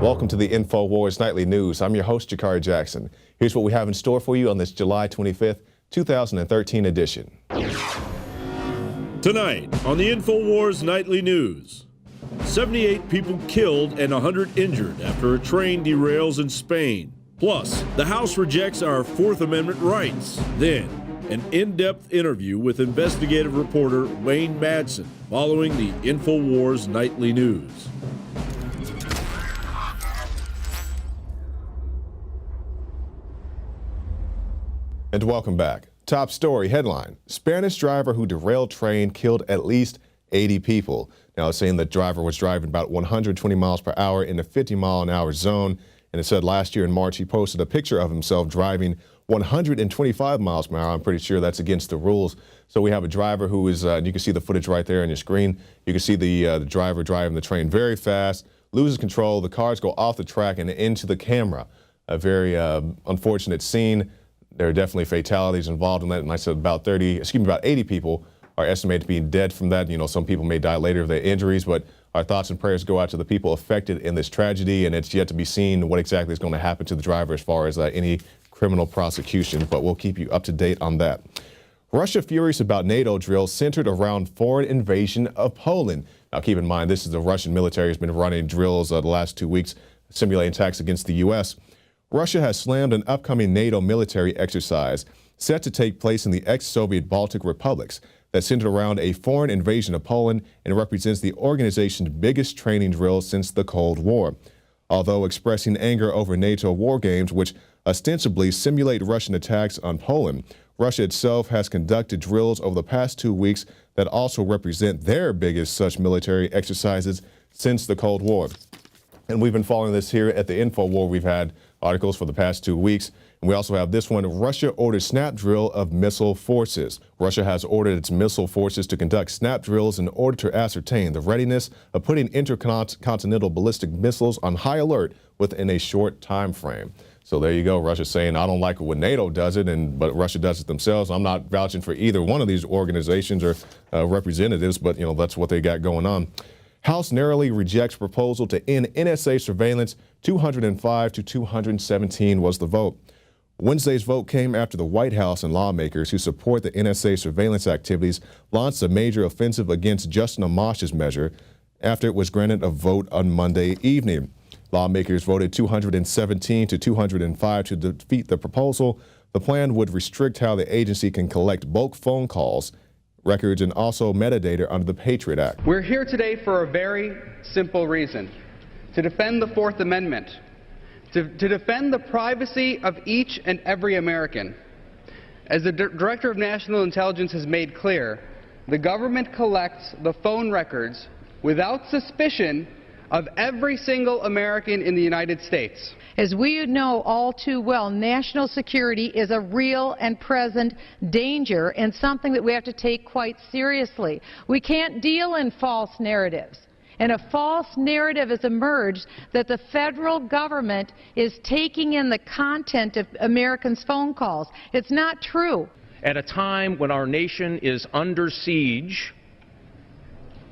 Welcome to the Infowars Nightly News. I'm your host, Carjack. Here's what we have in store for you on this July 25th, 2013 edition. Tonight on the Infowars Nightly News, 78 people killed and 100 injured after a train derails in Spain. Plus, the House rejects our Fourth Amendment rights. Then, an in-depth interview with investigative reporter Wayne Madsen following the Infowars Nightly News. And welcome back. Top story headline: Spanish driver who derailed train killed at least 80 people. Now, it's saying the driver was driving about 120 miles per hour in a 50-mile-an-hour zone. And it said last year in March, he posted a picture of himself driving 125 miles per hour. I'm pretty sure that's against the rules. So we have a driver who is, you can see the footage right there on your screen. You can see the driver driving the train very fast, loses control. The cars go off the track and into the camera. A very unfortunate scene. There are definitely fatalities involved in that. And I said about 80 people are estimated to be dead from that. You know, some people may die later of their injuries, but our thoughts and prayers go out to the people affected in this tragedy, and it's yet to be seen what exactly is going to happen to the driver as far as any criminal prosecution, but we'll keep you up to date on that. Russia furious about NATO drills centered around foreign invasion of Poland. Now, keep in mind, this is the Russian military has been running drills the last 2 weeks, simulating attacks against the U.S. Russia has slammed an upcoming NATO military exercise set to take place in the ex-Soviet Baltic republics that centered around a foreign invasion of Poland and represents the organization's biggest training drill since the Cold War. Although expressing anger over NATO war games, which ostensibly simulate Russian attacks on Poland, Russia itself has conducted drills over the past 2 weeks that also represent their biggest such military exercises since the Cold War. And we've been following this here at the Infowar. We've had articles for the past 2 weeks. And we also have this one: Russia orders snap drill of missile forces. Russia has ordered its missile forces to conduct snap drills in order to ascertain the readiness of putting intercontinental ballistic missiles on high alert within a short time frame. So there you go. Russia saying, I don't like it when NATO does it, but Russia does it themselves. I'm not vouching for either one of these organizations or representatives, but that's what they got going on. House narrowly rejects proposal to end NSA surveillance. 205 to 217 was the vote. Wednesday's vote came after the White House and lawmakers who support the NSA surveillance activities launched a major offensive against Justin Amash's measure after it was granted a vote on Monday evening. Lawmakers voted 217 to 205 to defeat the proposal. The plan would restrict how the agency can collect bulk phone calls, records, and also metadata under the Patriot Act. We're here today for a very simple reason: to defend the Fourth Amendment, to defend the privacy of each and every American. As the Director of National Intelligence has made clear, the government collects the phone records without suspicion of every single American in the United States. As we know all too well, national security is a real and present danger and something that we have to take quite seriously. We can't deal in false narratives. And a false narrative has emerged that the federal government is taking in the content of Americans' phone calls. It's not true. At a time when our nation is under siege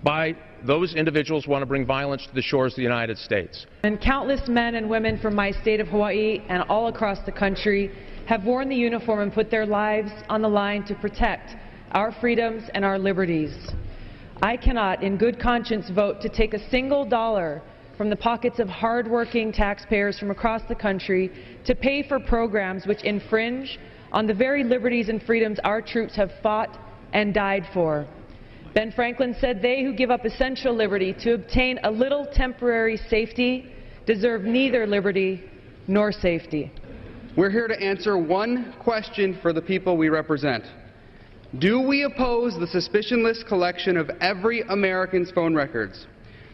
by those individuals who want to bring violence to the shores of the United States. And countless men and women from my state of Hawaii and all across the country have worn the uniform and put their lives on the line to protect our freedoms and our liberties. I cannot, in good conscience, vote to take a single dollar from the pockets of hardworking taxpayers from across the country to pay for programs which infringe on the very liberties and freedoms our troops have fought and died for. Ben Franklin said, "They who give up essential liberty to obtain a little temporary safety deserve neither liberty nor safety." We're here to answer one question for the people we represent. Do we oppose the suspicionless collection of every American's phone records?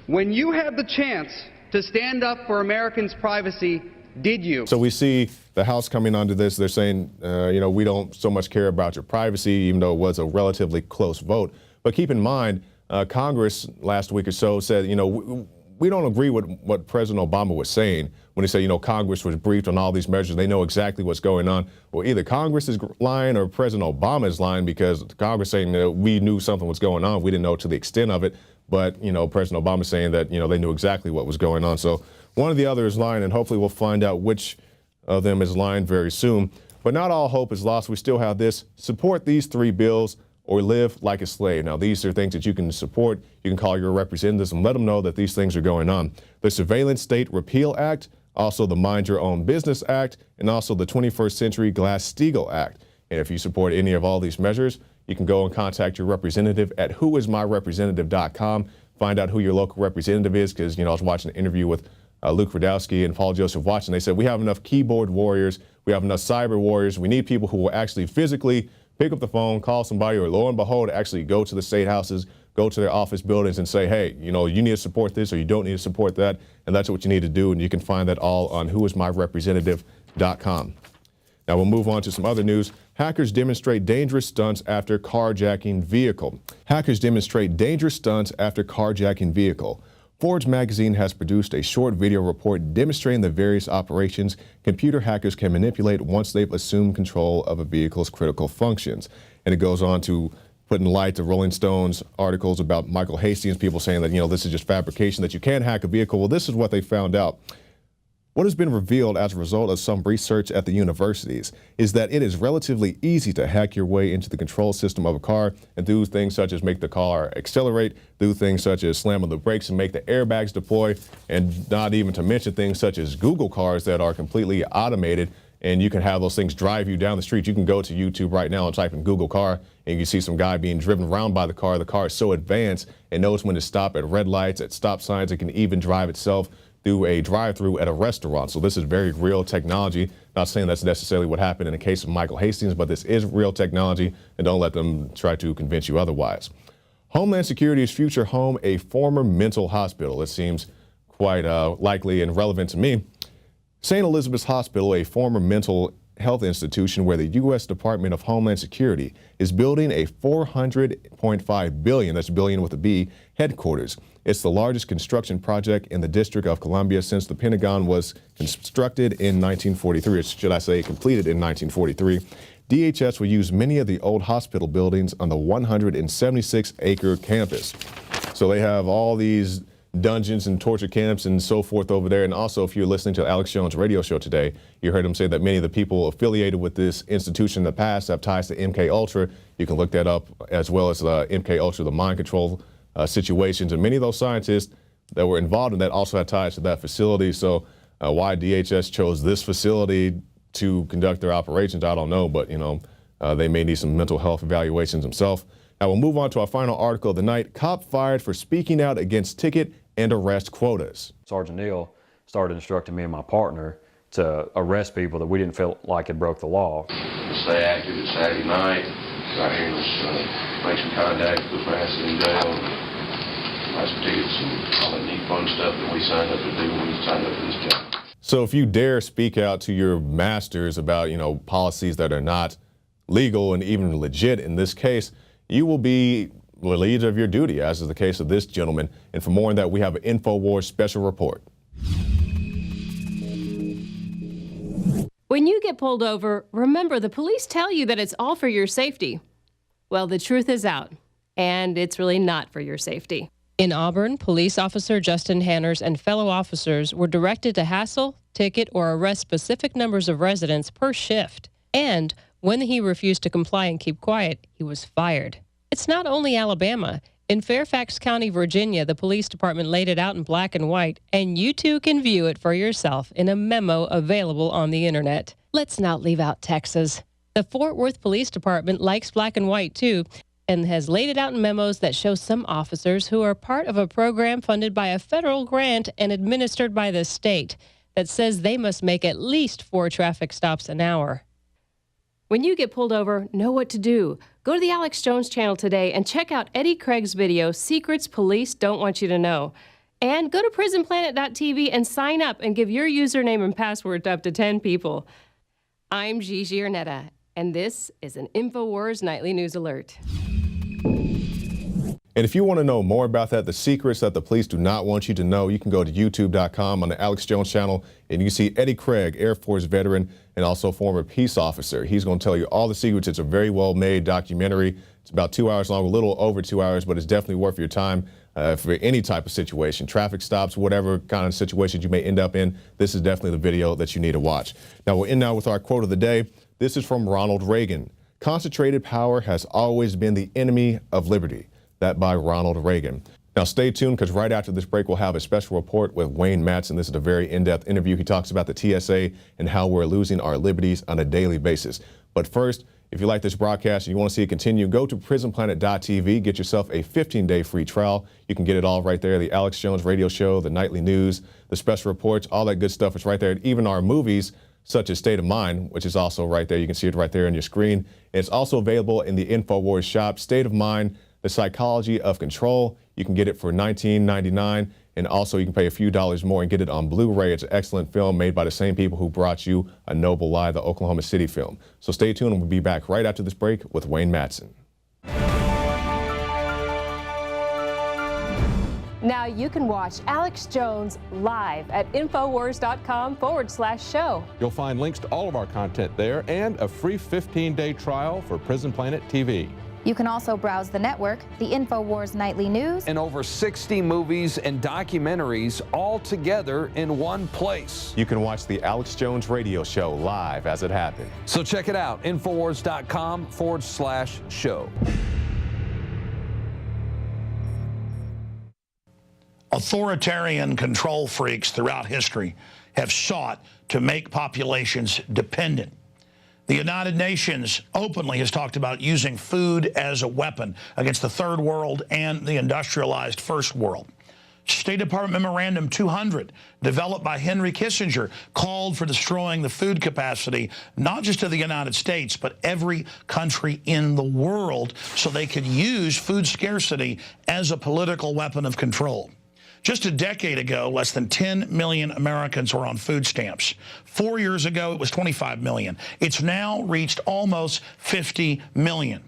When you had the chance to stand up for Americans' privacy, did you? So we see the House coming onto this. They're saying, we don't so much care about your privacy, even though it was a relatively close vote. But keep in mind, Congress last week or so said, we don't agree with what President Obama was saying when he said, Congress was briefed on all these measures. They know exactly what's going on. Well, either Congress is lying or President Obama is lying, because Congress saying that we knew something was going on. We didn't know to the extent of it. But, President Obama saying that, they knew exactly what was going on. So one or the other is lying, and hopefully we'll find out which of them is lying very soon. But not all hope is lost. We still have this. Support these 3 bills or live like a slave. Now, these are things that you can support. You can call your representatives and let them know that these things are going on. The Surveillance State Repeal Act, also the Mind Your Own Business Act, and also the 21st Century Glass-Steagall Act. And if you support any of all these measures, you can go and contact your representative at whoismyrepresentative.com. Find out who your local representative is, because, I was watching an interview with Luke Radowski and Paul Joseph Watson. They said, we have enough keyboard warriors, we have enough cyber warriors, we need people who will actually physically pick up the phone, call somebody, or lo and behold, actually go to the state houses, go to their office buildings and say, hey, you need to support this or you don't need to support that, and that's what you need to do. And you can find that all on whoismyrepresentative.com. Now we'll move on to some other news. Hackers demonstrate dangerous stunts after carjacking vehicle. Hackers demonstrate dangerous stunts after carjacking vehicle. Forbes magazine has produced a short video report demonstrating the various operations computer hackers can manipulate once they've assumed control of a vehicle's critical functions. And it goes on to put in light the Rolling Stones articles about Michael Hastings, people saying that, this is just fabrication, that you can't hack a vehicle. Well, this is what they found out. What has been revealed as a result of some research at the universities is that it is relatively easy to hack your way into the control system of a car and do things such as make the car accelerate, do things such as slam on the brakes and make the airbags deploy, and not even to mention things such as Google cars that are completely automated, and you can have those things drive you down the street. You can go to YouTube right now and type in Google car, and you see some guy being driven around by the car. The car is so advanced, it knows when to stop at red lights, at stop signs. It can even drive itself through a drive-through at a restaurant. So this is very real technology. Not saying that's necessarily what happened in the case of Michael Hastings, but this is real technology, and don't let them try to convince you otherwise. Homeland Security's future home, a former mental hospital. It seems quite likely and relevant to me. St. Elizabeth's Hospital, a former mental health institution where the U.S. Department of Homeland Security is building a $400.5 billion, that's billion with a B, headquarters. It's the largest construction project in the District of Columbia since the Pentagon was constructed in 1943, or should I say completed in 1943. DHS will use many of the old hospital buildings on the 176-acre campus. So they have all these dungeons and torture camps and so forth over there. And also, if you're listening to Alex Jones' radio show today, you heard him say that many of the people affiliated with this institution in the past have ties to MK Ultra. You can look that up, as well as MK Ultra, the mind control situations. And many of those scientists that were involved in that also had ties to that facility. So why DHS chose this facility to conduct their operations, I don't know. But, they may need some mental health evaluations themselves. Now we'll move on to our final article of the night. Cop fired for speaking out against ticket and arrest quotas. Sergeant Neal started instructing me and my partner to arrest people that we didn't feel like had broke the law. Stay active at Saturday night. Out here, let's make some contact with Madsen in jail, buy some tickets and all that neat fun stuff that we signed up to do when we signed up for this job. So if you dare speak out to your masters about, policies that are not legal and even legit in this case, you will be relieved of your duty, as is the case of this gentleman. And for more on that, we have an Infowars special report. When you get pulled over, remember the police tell you that it's all for your safety. Well, the truth is out, and it's really not for your safety. In Auburn, police officer Justin Hanners and fellow officers were directed to hassle, ticket, or arrest specific numbers of residents per shift. And when he refused to comply and keep quiet, he was fired. It's not only Alabama. In Fairfax County, Virginia, the police department laid it out in black and white, and you too can view it for yourself in a memo available on the internet. Let's not leave out Texas. The Fort Worth Police Department likes black and white too, and has laid it out in memos that show some officers who are part of a program funded by a federal grant and administered by the state that says they must make at least 4 traffic stops an hour. When you get pulled over, know what to do. Go to the Alex Jones channel today and check out Eddie Craig's video, Secrets Police Don't Want You to Know. And go to prisonplanet.tv and sign up and give your username and password to up to 10 people. I'm Gigi Arnetta, and this is an Infowars Nightly News Alert. And And if you want to know more about that, the secrets that the police do not want you to know, you can go to youtube.com on the Alex Jones channel, and you can see Eddie Craig, Air Force veteran and also former peace officer. He's going to tell you all the secrets. It's a very well-made documentary. It's about 2 hours long, a little over 2 hours, but it's definitely worth your time for any type of situation, traffic stops, whatever kind of situations you may end up in. This is definitely the video that you need to watch. Now, we're in now with our quote of the day. This is from Ronald Reagan. Concentrated power has always been the enemy of liberty. That by Ronald Reagan. Now stay tuned, because right after this break, we'll have a special report with Wayne Madsen. This is a very in-depth interview. He talks about the TSA and how we're losing our liberties on a daily basis. But first, if you like this broadcast and you want to see it continue, go to prisonplanet.tv, get yourself a 15-day free trial. You can get it all right there. The Alex Jones radio show, the nightly news, the special reports, all that good stuff is right there. Even our movies, such as State of Mind, which is also right there. You can see it right there on your screen. And it's also available in the Infowars shop. State of Mind, The Psychology of Control. You can get it for $19.99, and also you can pay a few dollars more and get it on Blu-ray. It's an excellent film made by the same people who brought you A Noble Lie, the Oklahoma City film. So stay tuned, and we'll be back right after this break with Wayne Madsen. Now you can watch Alex Jones live at Infowars.com/show. You'll find links to all of our content there and a free 15-day trial for Prison Planet TV. You can also browse the network, the Infowars Nightly News, and over 60 movies and documentaries all together in one place. You can watch the Alex Jones radio show live as it happened. So check it out, Infowars.com/show. Authoritarian control freaks throughout history have sought to make populations dependent. The United Nations openly has talked about using food as a weapon against the Third World and the industrialized First World. State Department Memorandum 200, developed by Henry Kissinger, called for destroying the food capacity, not just of the United States, but every country in the world, so they could use food scarcity as a political weapon of control. Just a decade ago, less than 10 million Americans were on food stamps. 4 years ago, it was 25 million. It's now reached almost 50 million.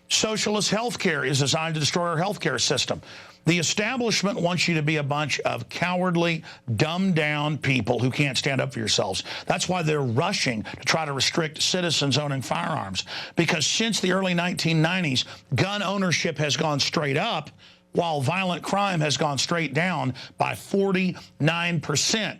Socialist health care is designed to destroy our health care system. The establishment wants you to be a bunch of cowardly, dumbed-down people who can't stand up for yourselves. That's why they're rushing to try to restrict citizens owning firearms. Because since the early 1990s, gun ownership has gone straight up, while violent crime has gone straight down by 49%.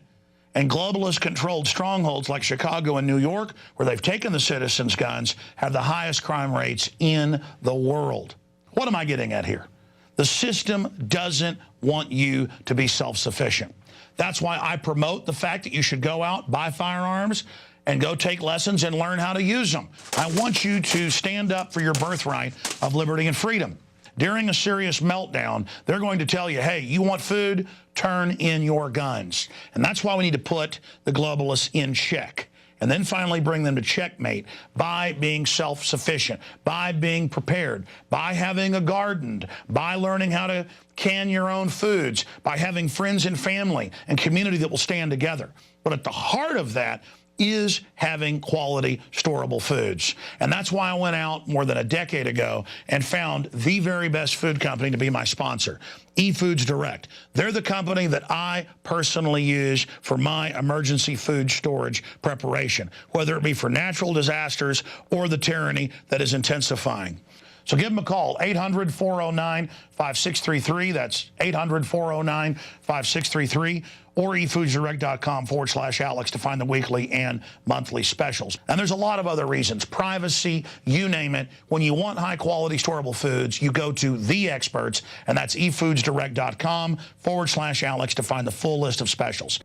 And globalist-controlled strongholds like Chicago and New York, where they've taken the citizens' guns, have the highest crime rates in the world. What am I getting at here? The system doesn't want you to be self-sufficient. That's why I promote the fact that you should go out, buy firearms, and go take lessons and learn how to use them. I want you to stand up for your birthright of liberty and freedom. During a serious meltdown, they're going to tell you, hey, you want food? Turn in your guns. And that's why we need to put the globalists in check. And then finally bring them to checkmate by being self-sufficient, by being prepared, by having a garden, by learning how to can your own foods, by having friends and family and community that will stand together. But at the heart of that is having quality, storable foods. And that's why I went out more than a decade ago and found the very best food company to be my sponsor, eFoods Direct. They're the company that I personally use for my emergency food storage preparation, whether it be for natural disasters or the tyranny that is intensifying. So give them a call, 800-409-5633. That's 800-409-5633. Or efoodsdirect.com/Alex to find the weekly and monthly specials. And there's a lot of other reasons. Privacy, you name it. When you want high-quality, storable foods, you go to the experts, and that's efoodsdirect.com/Alex to find the full list of specials.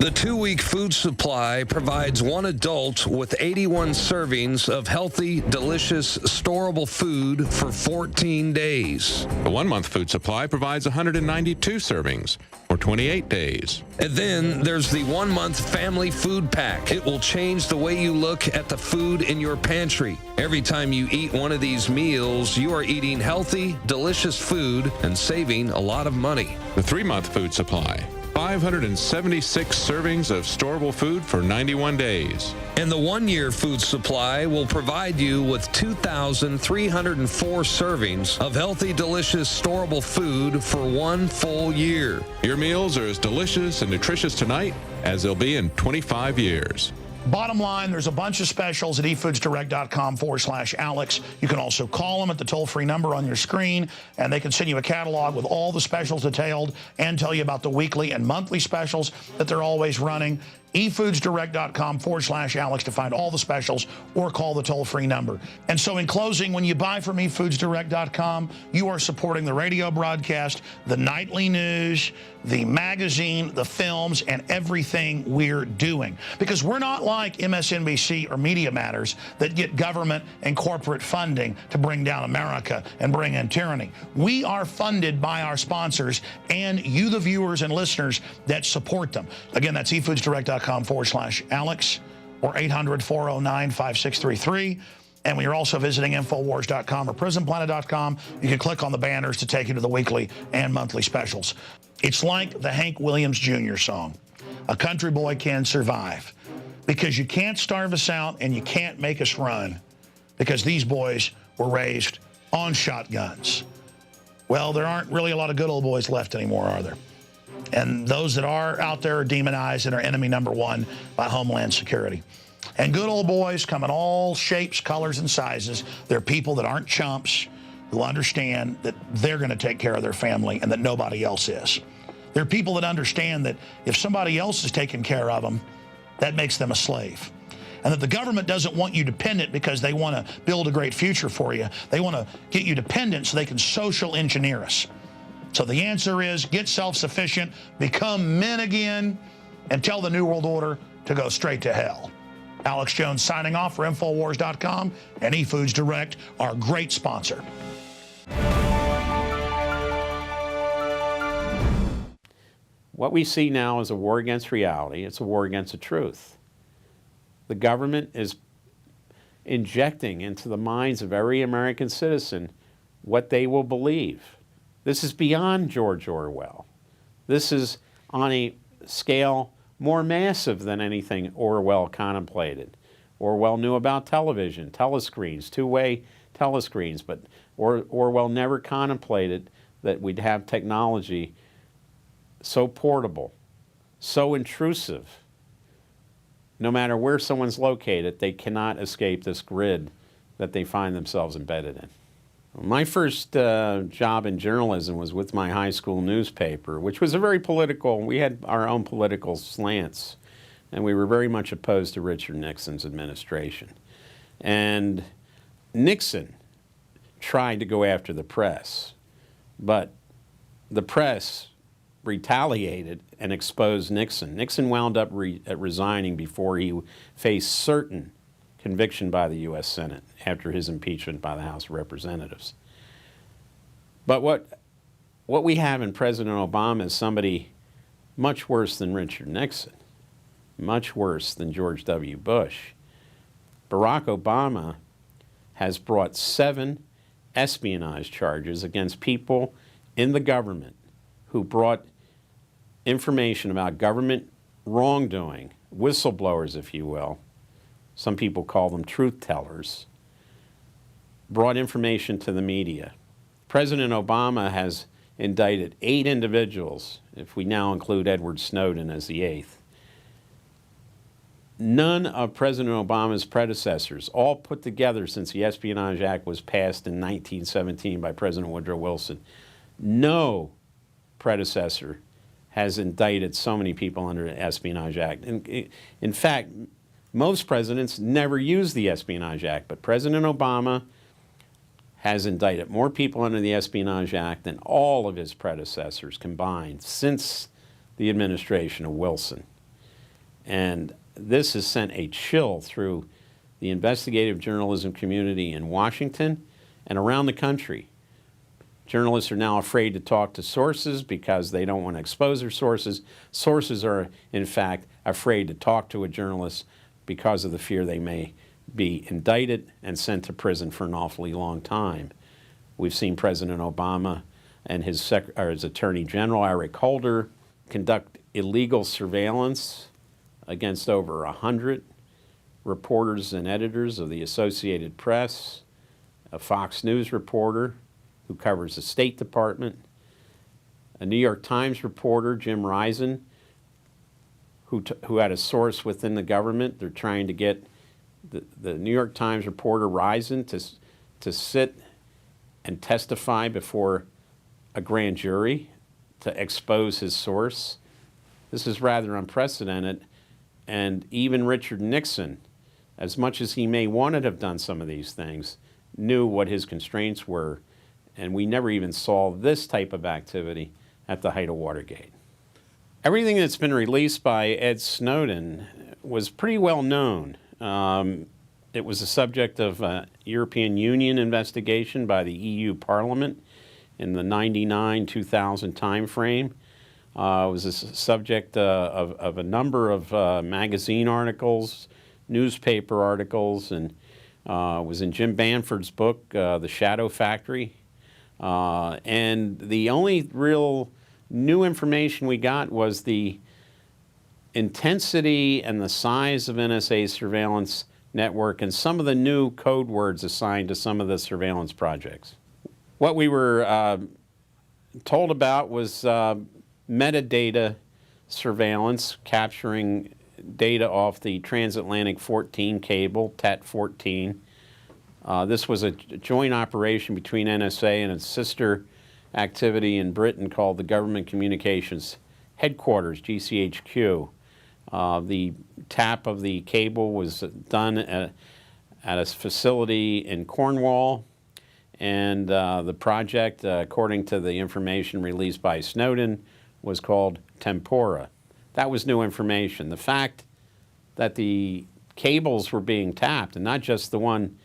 The 2-week food supply provides one adult with 81 servings of healthy, delicious, storable food for 14 days. The 1-month food supply provides 192 servings for 28 days. And then there's the 1-month family food pack. It will change the way you look at the food in your pantry. Every time you eat one of these meals, you are eating healthy, delicious food and saving a lot of money. The 3-month food supply 576 servings of storable food for 91 days. And the one-year food supply will provide you with 2,304 servings of healthy, delicious, storable food for 1 full year. Your meals are as delicious and nutritious tonight as they'll be in 25 years. Bottom line, there's a bunch of specials at efoodsdirect.com/Alex. You can also call them at the toll-free number on your screen, and they can send you a catalog with all the specials detailed and tell you about the weekly and monthly specials that they're always running. efoodsdirect.com/Alex to find all the specials or call the toll-free number. And so in closing, when you buy from efoodsdirect.com, you are supporting the radio broadcast, the nightly news, the magazine, the films, and everything we're doing. Because we're not like MSNBC or Media Matters that get government and corporate funding to bring down America and bring in tyranny. We are funded by our sponsors and you, the viewers and listeners that support them. Again, that's efoodsdirect.com/Alex or 800-409-5633. And when you're also visiting Infowars.com or PrisonPlanet.com, you can click on the banners to take you to the weekly and monthly specials. It's like the Hank Williams Jr. song, "A Country Boy Can Survive," because you can't starve us out and you can't make us run, because these boys were raised on shotguns. Well, there aren't really a lot of good old boys left anymore, are there? And those that are out there are demonized and are enemy number one by Homeland Security. And good old boys come in all shapes, colors, and sizes. They're people that aren't chumps, who understand that they're going to take care of their family and that nobody else is. They're people that understand that if somebody else is taking care of them, that makes them a slave. And that the government doesn't want you dependent because they want to build a great future for you. They want to get you dependent so they can social engineer us. So the answer is get self-sufficient, become men again, and tell the New World Order to go straight to hell. Alex Jones signing off for Infowars.com and eFoods Direct, our great sponsor. What we see now is a war against reality. It's a war against the truth. The government is injecting into the minds of every American citizen what they will believe. This is beyond George Orwell. This is on a scale more massive than anything Orwell contemplated. Orwell knew about television, telescreens, two-way telescreens, but Orwell never contemplated that we'd have technology so portable, so intrusive. No matter where someone's located, they cannot escape this grid that they find themselves embedded in. My first job in journalism was with my high school newspaper, which was a very political, we had our own political slants, and we were very much opposed to Richard Nixon's administration. And Nixon tried to go after the press, but the press retaliated and exposed Nixon. Nixon wound up resigning before he faced certain conviction by the U.S. Senate after his impeachment by the House of Representatives. But what we have in President Obama is somebody much worse than Richard Nixon, much worse than George W. Bush. Barack Obama has brought 7 espionage charges against people in the government who brought information about government wrongdoing, whistleblowers, if you will. Some people call them truth tellers, brought information to the media. President Obama has indicted 8 individuals, if we now include Edward Snowden as the 8th. None of President Obama's predecessors, all put together since the Espionage Act was passed in 1917 by President Woodrow Wilson, no predecessor has indicted so many people under the Espionage Act. In fact, most presidents never used the Espionage Act, but President Obama has indicted more people under the Espionage Act than all of his predecessors combined since the administration of Wilson. And this has sent a chill through the investigative journalism community in Washington and around the country. Journalists are now afraid to talk to sources because they don't want to expose their sources. Sources are, in fact, afraid to talk to a journalist because of the fear they may be indicted and sent to prison for an awfully long time. We've seen President Obama and his Attorney General, Eric Holder, conduct illegal surveillance against over 100 reporters and editors of the Associated Press, a Fox News reporter who covers the State Department, a New York Times reporter, Jim Risen, who had a source within the government. They're trying to get the New York Times reporter Risen to sit and testify before a grand jury to expose his source. This is rather unprecedented, and even Richard Nixon, as much as he may want to have done some of these things, knew what his constraints were, and we never even saw this type of activity at the height of Watergate. Everything that's been released by Ed Snowden was pretty well known. It was the subject of a European Union investigation by the EU Parliament in the 99-2000 timeframe. It was a subject of a number of magazine articles, newspaper articles, and was in Jim Banford's book, The Shadow Factory. And the only real new information we got was the intensity and the size of NSA's surveillance network and some of the new code words assigned to some of the surveillance projects. What we were told about was metadata surveillance, capturing data off the transatlantic 14 cable, TAT-14. This was a joint operation between NSA and its sister activity in Britain called the Government Communications Headquarters, GCHQ. The tap of the cable was done at a facility in Cornwall, and the project, according to the information released by Snowden, was called Tempora. That was new information. The fact that the cables were being tapped, and not just the one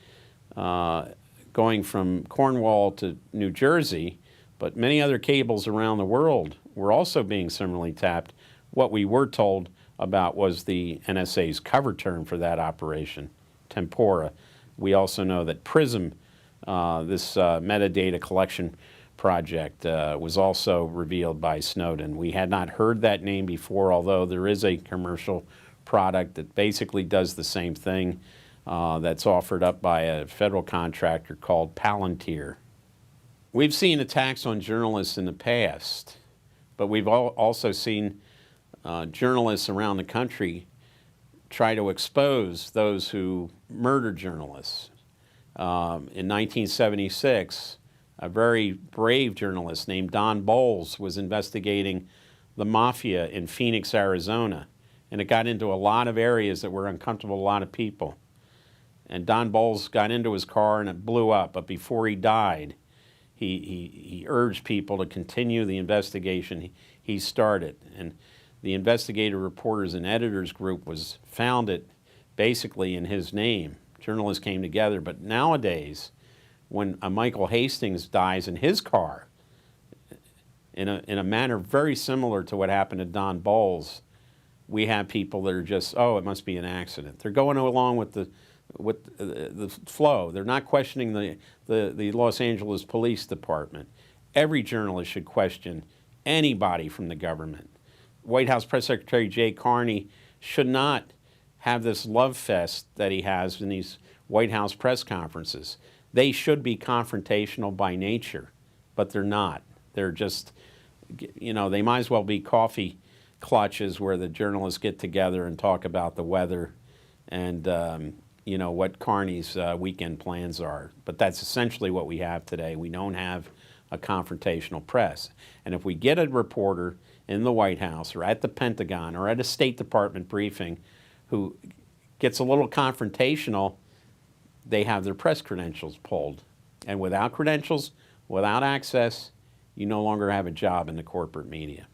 going from Cornwall to New Jersey, but many other cables around the world were also being similarly tapped. What we were told about was the NSA's cover term for that operation, Tempora. We also know that PRISM, this metadata collection project, was also revealed by Snowden. We had not heard that name before, although there is a commercial product that basically does the same thing that's offered up by a federal contractor called Palantir. We've seen attacks on journalists in the past, but we've also seen journalists around the country try to expose those who murdered journalists. In 1976, a very brave journalist named Don Bowles was investigating the mafia in Phoenix, Arizona, and it got into a lot of areas that were uncomfortable to a lot of people. And Don Bowles got into his car and it blew up, but before he died, he urged people to continue the investigation he started. And the Investigative Reporters and Editors Group was founded basically in his name. Journalists came together, but nowadays, when a Michael Hastings dies in his car, in a manner very similar to what happened to Don Bowles, we have people that are just, oh, it must be an accident. They're going along with the flow. They're not questioning the Los Angeles Police Department. Every journalist should question anybody from the government. White House Press Secretary Jay Carney should not have this love fest that he has in these White House press conferences. They should be confrontational by nature, but they're not. They're just, you know, they might as well be coffee clutches where the journalists get together and talk about the weather and, you know, what Carney's weekend plans are. But that's essentially what we have today. We don't have a confrontational press. And if we get a reporter in the White House or at the Pentagon or at a State Department briefing who gets a little confrontational, they have their press credentials pulled. And without credentials, without access, you no longer have a job in the corporate media.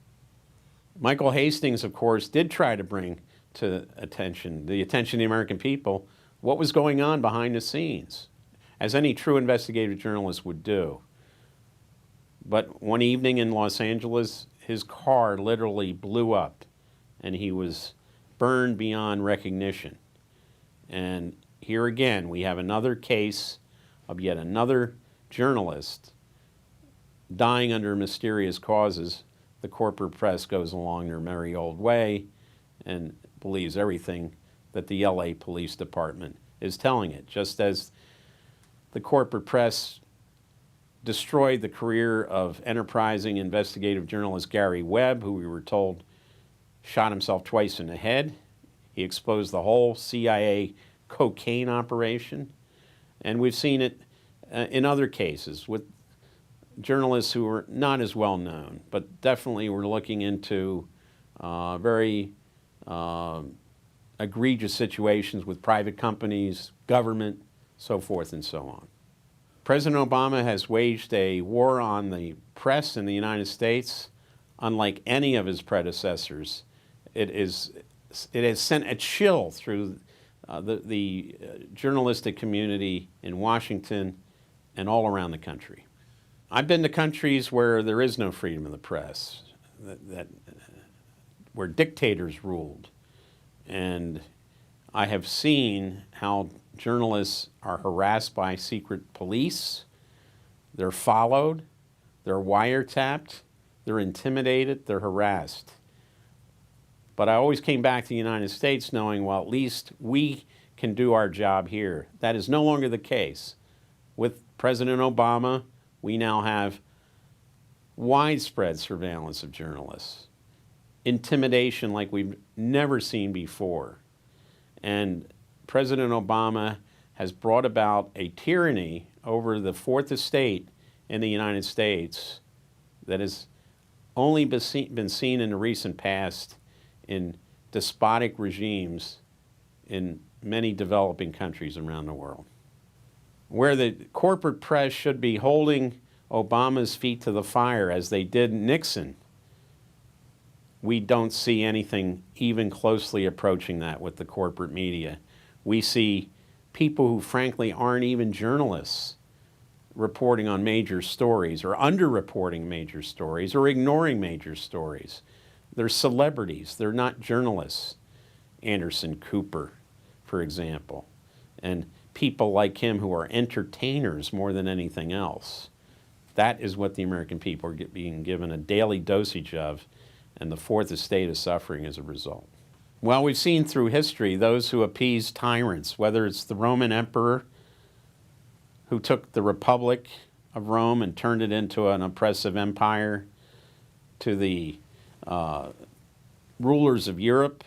Michael Hastings, of course, did try to bring to the attention of the American people what was going on behind the scenes, as any true investigative journalist would do. But one evening in Los Angeles, his car literally blew up and he was burned beyond recognition. And here again, we have another case of yet another journalist dying under mysterious causes the corporate press goes along their merry old way and believes everything that the LA Police Department is telling it, just as the corporate press destroyed the career of enterprising investigative journalist Gary Webb, who we were told shot himself twice in the head. He exposed the whole CIA cocaine operation. And we've seen it in other cases with journalists who are not as well known, but definitely we're looking into very egregious situations with private companies, government, so forth and so on. President Obama has waged a war on the press in the United States unlike any of his predecessors. It has sent a chill through the journalistic community in Washington and all around the country. I've been to countries where there is no freedom of the press, where dictators ruled, and I have seen how journalists are harassed by secret police, they're followed, they're wiretapped, they're intimidated, they're harassed. But I always came back to the United States knowing, well, at least we can do our job here. That is no longer the case. With President Obama, we now have widespread surveillance of journalists, intimidation like we've never seen before. And President Obama has brought about a tyranny over the Fourth Estate in the United States that has only been seen in the recent past in despotic regimes in many developing countries around the world. Where the corporate press should be holding Obama's feet to the fire as they did Nixon, we don't see anything even closely approaching that with the corporate media. We see people who frankly aren't even journalists reporting on major stories or underreporting major stories or ignoring major stories. They're celebrities, they're not journalists. Anderson Cooper, for example, and people like him who are entertainers more than anything else. That is what the American people are being given a daily dosage of, and the Fourth Estate is suffering as a result. Well, we've seen through history those who appease tyrants, whether it's the Roman emperor who took the Republic of Rome and turned it into an oppressive empire, to the rulers of Europe.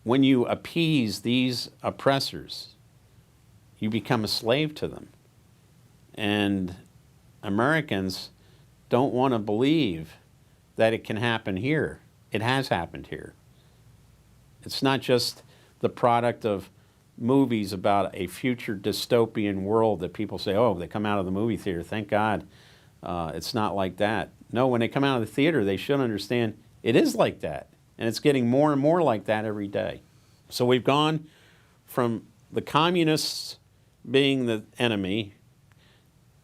When you appease these oppressors, you become a slave to them. And Americans don't want to believe that it can happen here. It has happened here. It's not just the product of movies about a future dystopian world that people say, oh, they come out of the movie theater, thank God. It's not like that. No, when they come out of the theater, they should understand it is like that. And it's getting more and more like that every day. So we've gone from the communists being the enemy,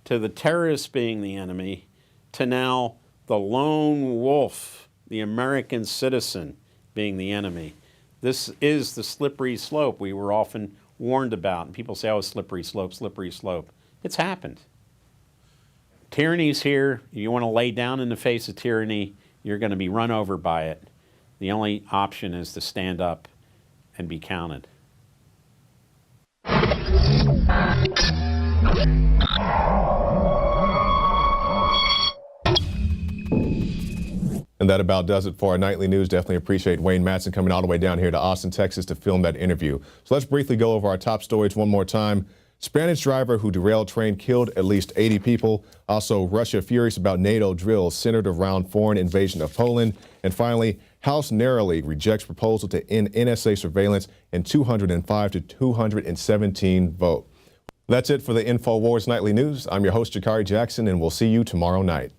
to the terrorists being the enemy, to now the lone wolf, the American citizen, being the enemy. This is the slippery slope we were often warned about. And people say, oh, slippery slope, slippery slope. It's happened. Tyranny's here. You want to lay down in the face of tyranny, you're going to be run over by it. The only option is to stand up and be counted. And that about does it for our nightly news. Definitely appreciate Wayne Madsen coming all the way down here to Austin, Texas to film that interview. So let's briefly go over our top stories one more time. Spanish driver who derailed train killed at least 80 people. Also, Russia furious about NATO drills centered around foreign invasion of Poland. And finally, House narrowly rejects proposal to end NSA surveillance in 205 to 217 vote. That's it for the Infowars Nightly News. I'm your host, Jakari Jackson, and we'll see you tomorrow night.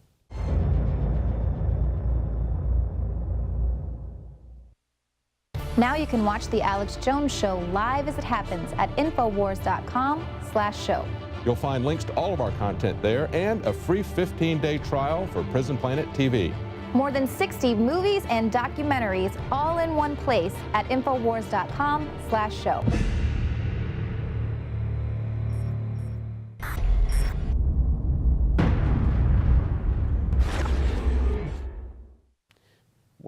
Now you can watch The Alex Jones Show live as it happens at Infowars.com/show. You'll find links to all of our content there and a free 15-day trial for Prison Planet TV. More than 60 movies and documentaries all in one place at Infowars.com/show.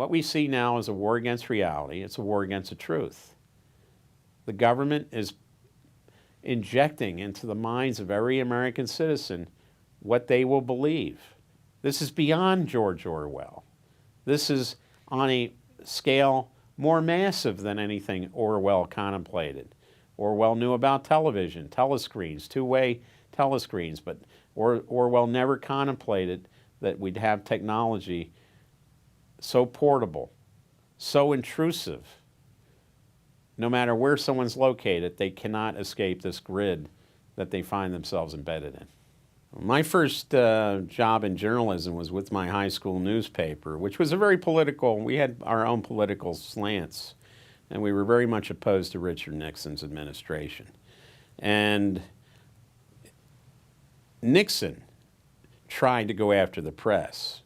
What we see now is a war against reality. It's a war against the truth. The government is injecting into the minds of every American citizen what they will believe. This is beyond George Orwell. This is on a scale more massive than anything Orwell contemplated. Orwell knew about television, telescreens, two-way telescreens, but Orwell never contemplated that we'd have technology so portable, so intrusive. No matter where someone's located, they cannot escape this grid that they find themselves embedded in. My first job in journalism was with my high school newspaper, which was a very political, we had our own political slants, and we were very much opposed to Richard Nixon's administration. And Nixon tried to go after the press,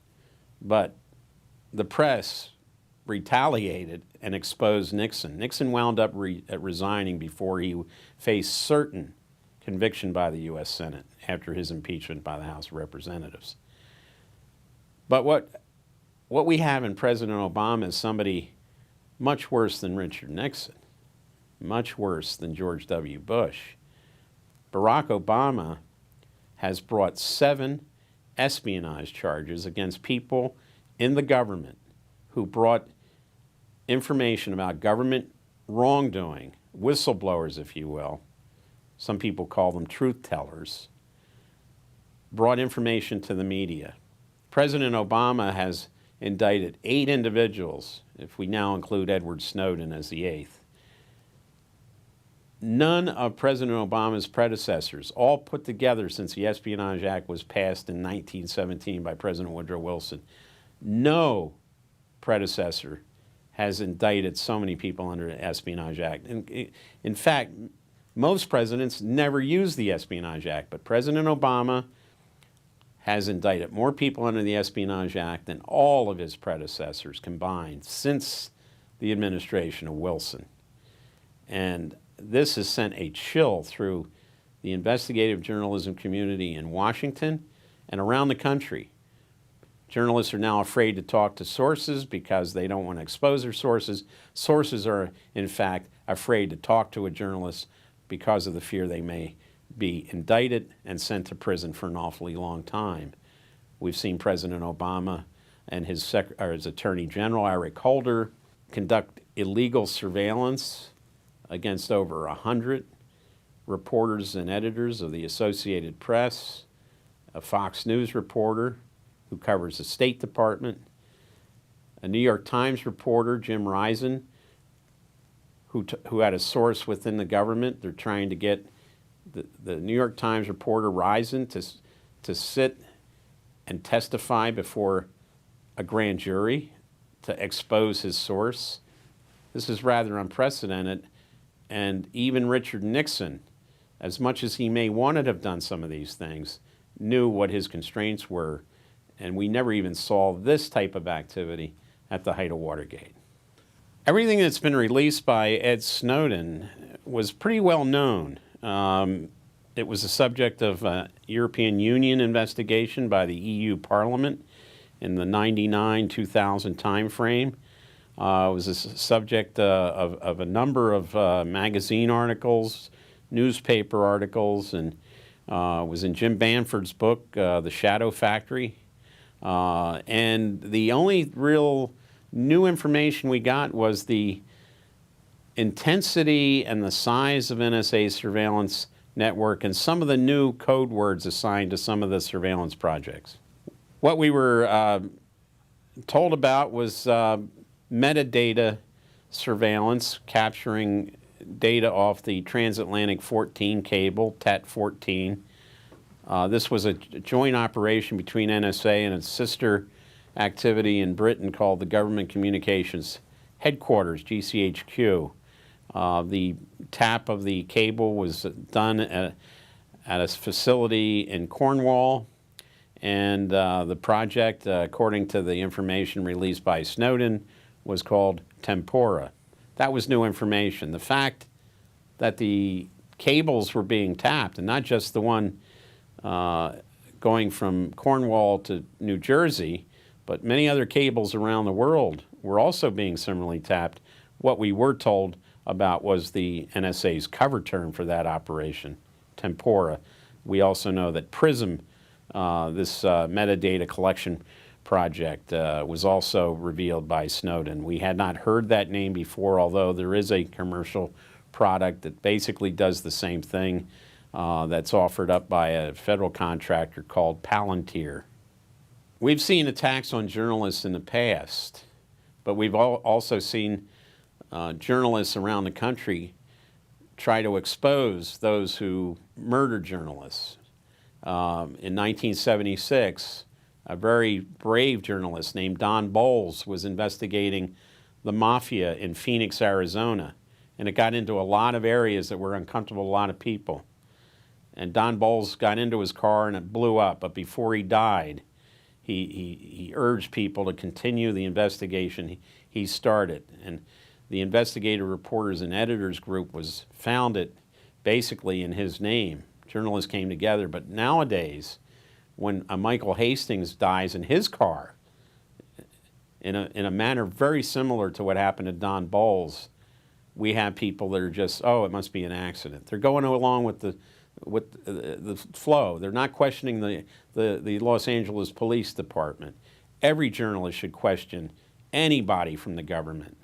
but the press retaliated and exposed Nixon. Nixon wound up resigning before he faced certain conviction by the U.S. Senate after his impeachment by the House of Representatives. But what we have in President Obama is somebody much worse than Richard Nixon, much worse than George W. Bush. Barack Obama has brought 7 espionage charges against people in the government who brought information about government wrongdoing, whistleblowers, if you will. Some people call them truth tellers, brought information to the media. President Obama has indicted 8 individuals, if we now include Edward Snowden as the 8th. None of President Obama's predecessors, all put together since the Espionage Act was passed in 1917 by President Woodrow Wilson, no predecessor has indicted so many people under the Espionage Act. In fact, most presidents never used the Espionage Act, but President Obama has indicted more people under the Espionage Act than all of his predecessors combined since the administration of Wilson. And this has sent a chill through the investigative journalism community in Washington and around the country. Journalists are now afraid to talk to sources because they don't want to expose their sources. Sources are, in fact, afraid to talk to a journalist because of the fear they may be indicted and sent to prison for an awfully long time. We've seen President Obama and his Attorney General, Eric Holder, conduct illegal surveillance against over 100 reporters and editors of the Associated Press, a Fox News reporter who covers the State Department, a New York Times reporter, Jim Risen, who had a source within the government. They're trying to get the New York Times reporter Risen to sit and testify before a grand jury to expose his source. This is rather unprecedented, and even Richard Nixon, as much as he may want to have done some of these things, knew what his constraints were, and we never even saw this type of activity at the height of Watergate. Everything that's been released by Ed Snowden was pretty well known. It was the subject of a European Union investigation by the EU Parliament in the 99-2000 timeframe. It was a subject of a number of magazine articles, newspaper articles, and was in Jim Banford's book, The Shadow Factory. And the only real new information we got was the intensity and the size of NSA's surveillance network and some of the new code words assigned to some of the surveillance projects. What we were told about was metadata surveillance, capturing data off the transatlantic 14 cable, TAT-14. This was a joint operation between NSA and its sister activity in Britain called the Government Communications Headquarters, GCHQ. The tap of the cable was done at a facility in Cornwall, and the project, according to the information released by Snowden, was called Tempora. That was new information. The fact that the cables were being tapped, and not just the one going from Cornwall to New Jersey, but many other cables around the world were also being similarly tapped. What we were told about was the NSA's cover term for that operation, Tempora. We also know that PRISM, this metadata collection project, was also revealed by Snowden. We had not heard that name before, although there is a commercial product that basically does the same thing that's offered up by a federal contractor called Palantir. We've seen attacks on journalists in the past, but we've also seen journalists around the country try to expose those who murdered journalists. In 1976, a very brave journalist named Don Bowles was investigating the mafia in Phoenix, Arizona, and it got into a lot of areas that were uncomfortable to a lot of people. And Don Bowles got into his car and it blew up, but before he died, he urged people to continue the investigation he started. And the investigative reporters and editors group was founded basically in his name. Journalists came together, but nowadays, when a Michael Hastings dies in his car, in a manner very similar to what happened to Don Bowles, we have people that are just, oh, it must be an accident. They're going along with the flow. They're not questioning the Los Angeles Police Department. Every journalist should question anybody from the government.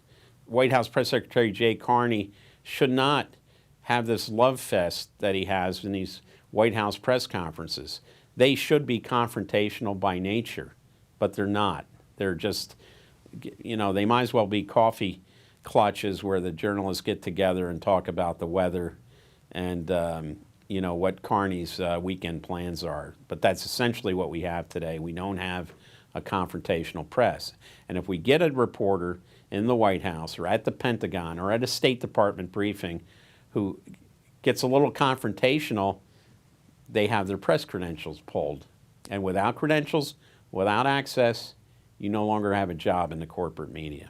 White House Press Secretary Jay Carney should not have this love fest that he has in these White House press conferences. They should be confrontational by nature, but they're not. They're just, you know, they might as well be coffee clutches where the journalists get together and talk about the weather and, you know, what Carney's weekend plans are. But that's essentially what we have today. We don't have a confrontational press. And if we get a reporter in the White House or at the Pentagon or at a State Department briefing who gets a little confrontational, they have their press credentials pulled. And without credentials, without access, you no longer have a job in the corporate media.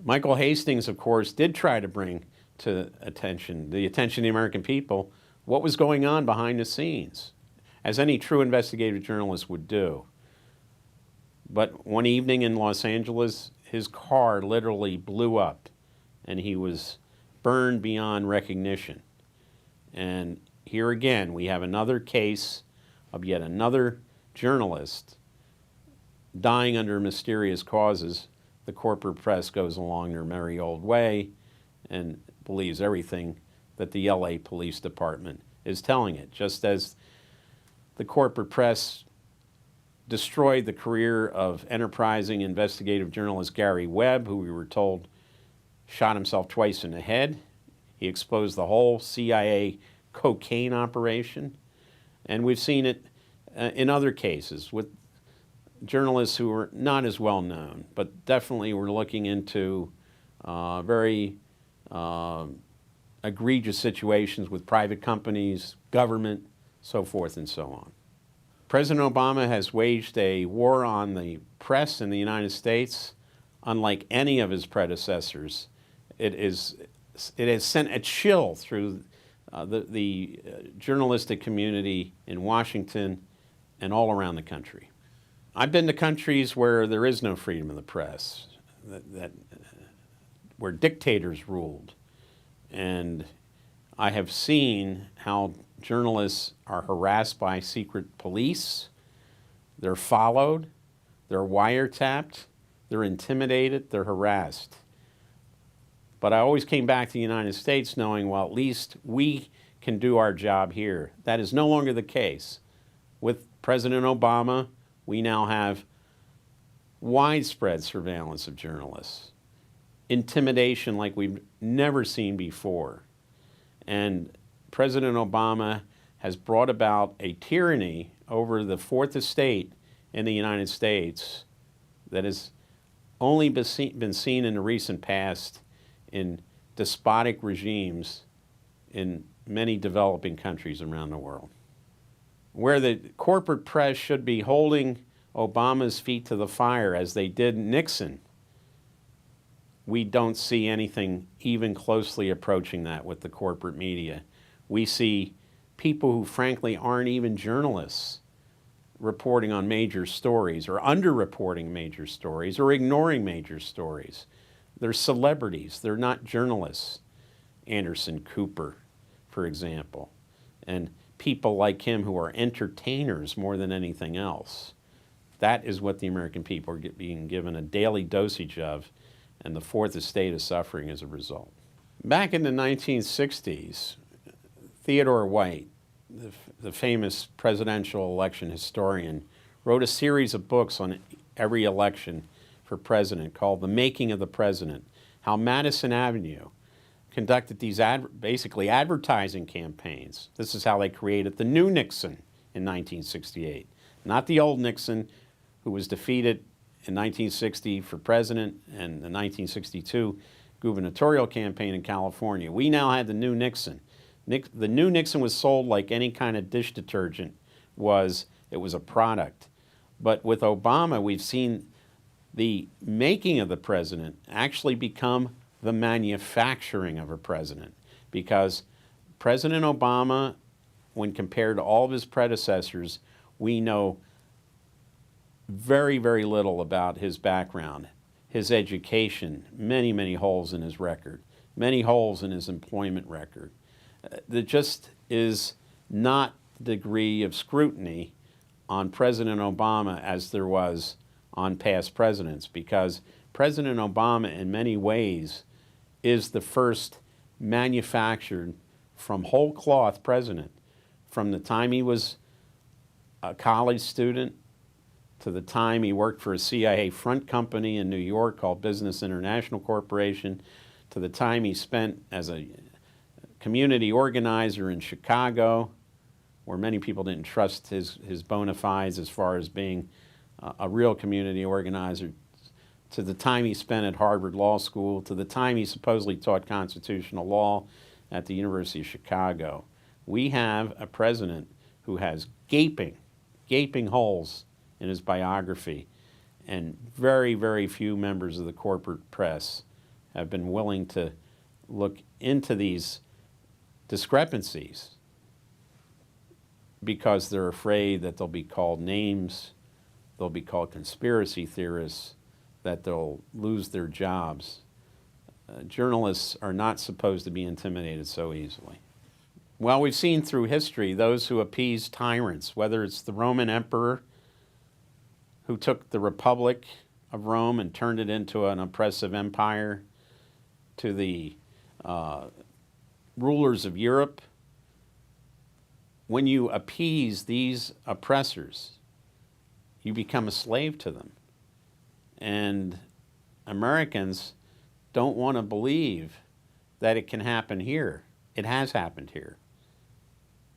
Michael Hastings, of course, did try to bring to the attention of the American people what was going on behind the scenes, as any true investigative journalist would do. But one evening in Los Angeles, his car literally blew up and he was burned beyond recognition. And here again, we have another case of yet another journalist dying under mysterious causes. The corporate press goes along their merry old way and believes everything that the LA Police Department is telling it, just as the corporate press destroyed the career of enterprising investigative journalist Gary Webb, who we were told shot himself twice in the head. He exposed the whole CIA cocaine operation. And we've seen it in other cases with journalists who are not as well known, but definitely we're looking into very egregious situations with private companies, government, so forth and so on. President Obama has waged a war on the press in the United States unlike any of his predecessors. It has sent a chill through the journalistic community in Washington and all around the country. I've been to countries where there is no freedom of the press, where dictators ruled, and I have seen how journalists are harassed by secret police, they're followed, they're wiretapped, they're intimidated, they're harassed. But I always came back to the United States knowing, well, at least we can do our job here. That is no longer the case. With President Obama, we now have widespread surveillance of journalists, intimidation like we've never seen before. And President Obama has brought about a tyranny over the Fourth Estate in the United States that has only been seen in the recent past in despotic regimes in many developing countries around the world. Where the corporate press should be holding Obama's feet to the fire as they did Nixon, we don't see anything even closely approaching that with the corporate media. We see people who frankly aren't even journalists reporting on major stories or underreporting major stories or ignoring major stories. They're celebrities. They're not journalists. Anderson Cooper, for example, and people like him who are entertainers more than anything else. That is what the American people are being given a daily dosage of, and the Fourth Estate is suffering as a result. Back in the 1960s, Theodore White, the famous presidential election historian, wrote a series of books on every election for president called The Making of the President, how Madison Avenue conducted these basically advertising campaigns. This is how they created the new Nixon in 1968. Not the old Nixon, who was defeated in 1960 for president and the 1962 gubernatorial campaign in California. We now had the new Nixon. The new Nixon was sold like any kind of dish detergent was. It was a product. But with Obama, we've seen the making of the president actually become the manufacturing of a president, because President Obama, when compared to all of his predecessors, we know very, very little about his background, his education, many, many holes in his record, many holes in his employment record. There just is not the degree of scrutiny on President Obama as there was on past presidents, because President Obama in many ways is the first manufactured from whole cloth president, from the time he was a college student to the time he worked for a CIA front company in New York called Business International Corporation, to the time he spent as a community organizer in Chicago, where many people didn't trust his bona fides as far as being a real community organizer, to the time he spent at Harvard Law School, to the time he supposedly taught constitutional law at the University of Chicago. We have a president who has gaping holes in his biography, and very, very few members of the corporate press have been willing to look into these discrepancies because they're afraid that they'll be called names, they'll be called conspiracy theorists, that they'll lose their jobs. Journalists are not supposed to be intimidated so easily. Well, we've seen through history those who appease tyrants, whether it's the Roman emperor who took the Republic of Rome and turned it into an oppressive empire, to the rulers of Europe. When you appease these oppressors, you become a slave to them. And Americans don't want to believe that it can happen here. It has happened here.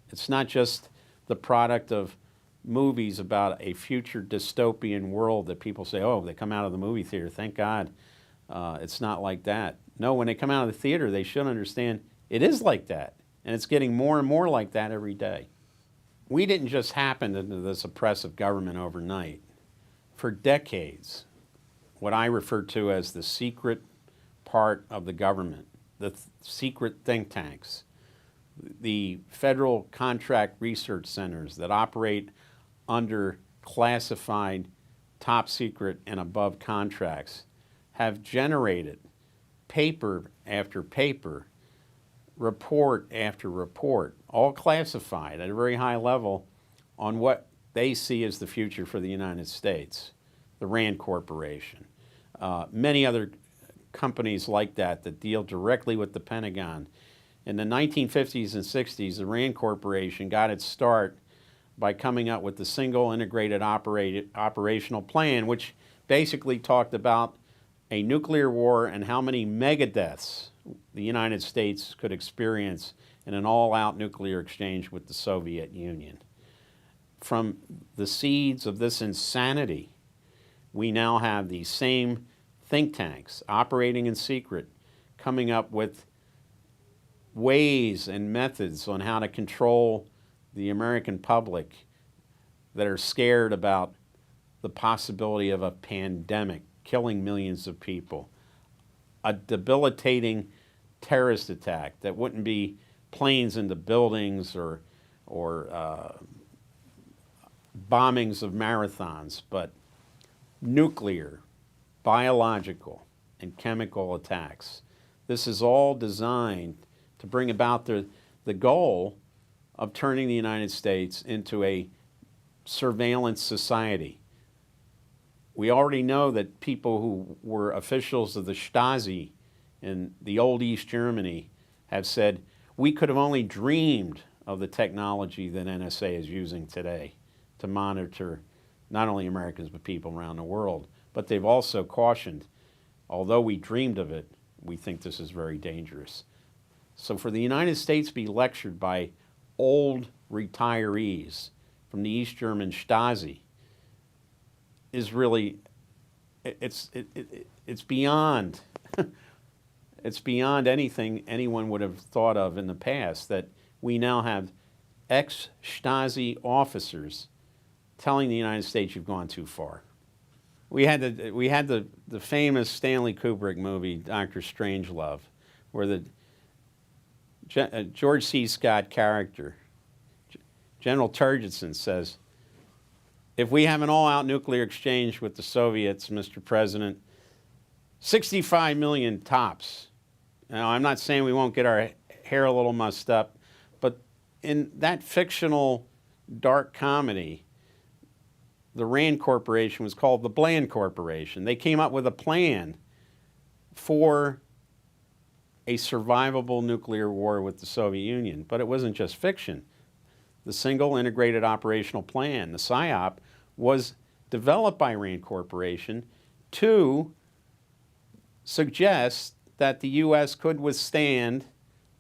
It's not just the product of movies about a future dystopian world that people say, oh, they come out of the movie theater, thank God. It's not like that. No, when they come out of the theater, they should understand it is like that. And it's getting more and more like that every day. We didn't just happen into this oppressive government overnight. For decades, what I refer to as the secret part of the government, the secret think tanks, the federal contract research centers that operate under classified, top secret, and above contracts, have generated paper after paper, report after report, all classified at a very high level on what they see as the future for the United States. The Rand Corporation, many other companies like that deal directly with the Pentagon. In the 1950s and 60s, the Rand Corporation got its start by coming up with the single integrated operational plan, which basically talked about a nuclear war and how many megadeaths the United States could experience in an all-out nuclear exchange with the Soviet Union. From the seeds of this insanity, we now have these same think tanks operating in secret, coming up with ways and methods on how to control the American public that are scared about the possibility of a pandemic killing millions of people, a debilitating terrorist attack that wouldn't be planes into buildings or bombings of marathons, but nuclear, biological, and chemical attacks. This is all designed to bring about the goal of turning the United States into a surveillance society. We already know that people who were officials of the Stasi in the old East Germany have said, we could have only dreamed of the technology that NSA is using today to monitor not only Americans but people around the world. But they've also cautioned, although we dreamed of it, we think this is very dangerous. So for the United States to be lectured by old retirees from the East German Stasi is really, it's beyond, it's beyond anything anyone would have thought of in the past, that we now have ex-Stasi officers telling the United States you've gone too far. We had the famous Stanley Kubrick movie, Dr. Strangelove, where the George C. Scott character, General Turgidson, says, if we have an all-out nuclear exchange with the Soviets, Mr. President, 65 million tops. Now, I'm not saying we won't get our hair a little mussed up, but in that fictional dark comedy, the Rand Corporation was called the Bland Corporation. They came up with a plan for a survivable nuclear war with the Soviet Union, but it wasn't just fiction. The Single Integrated Operational Plan, the PSYOP, was developed by Rand Corporation to suggest that the U.S. could withstand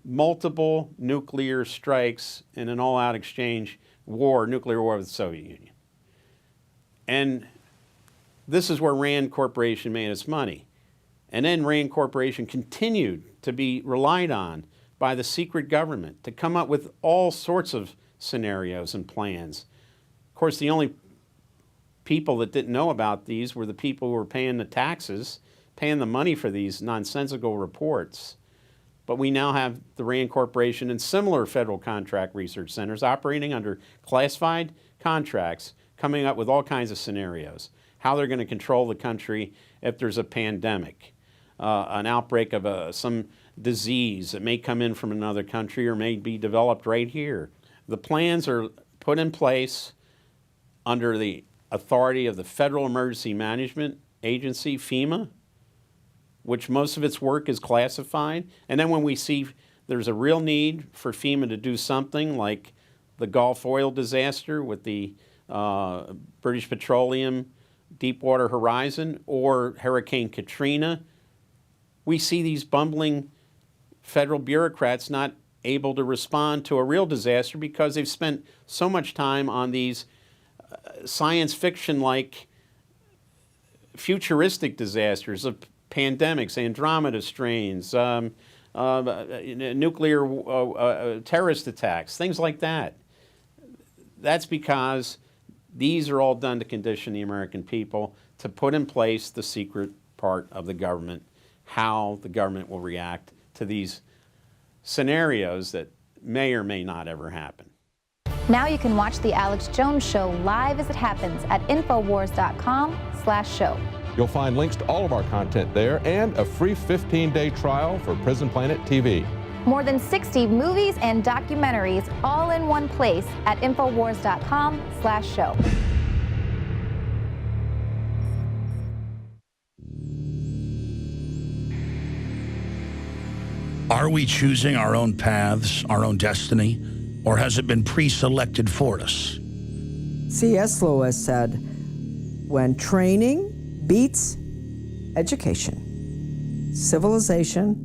multiple nuclear strikes in an all-out exchange war, nuclear war with the Soviet Union. And this is where Rand Corporation made its money. And then Rand Corporation continued to be relied on by the secret government to come up with all sorts of scenarios and plans. Of course, the only people that didn't know about these were the people who were paying the taxes, paying the money for these nonsensical reports. But we now have the Rand Corporation and similar federal contract research centers operating under classified contracts, coming up with all kinds of scenarios, how they're going to control the country if there's a pandemic, an outbreak of some disease that may come in from another country or may be developed right here. The plans are put in place under the authority of the Federal Emergency Management Agency, FEMA, which most of its work is classified. And then when we see there's a real need for FEMA to do something like the Gulf oil disaster with the British Petroleum Deepwater Horizon or Hurricane Katrina, we see these bumbling federal bureaucrats not able to respond to a real disaster because they've spent so much time on these science fiction-like futuristic disasters of pandemics, Andromeda strains, nuclear terrorist attacks, things like that. That's because these are all done to condition the American people to put in place the secret part of the government, how the government will react to these scenarios that may or may not ever happen. Now you can watch The Alex Jones Show live as it happens at Infowars.com/show. You'll find links to all of our content there and a free 15-day trial for Prison Planet TV. More than 60 movies and documentaries all in one place at Infowars.com/show. Are we choosing our own paths, our own destiny, or has it been pre-selected for us? C.S. Lewis said, when training beats education, civilization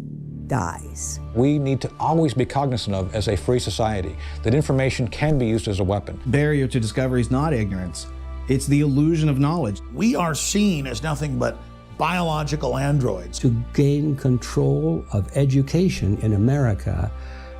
dies. We need to always be cognizant of, as a free society, that information can be used as a weapon. Barrier to discovery is not ignorance. It's the illusion of knowledge. We are seen as nothing but biological androids. To gain control of education in America,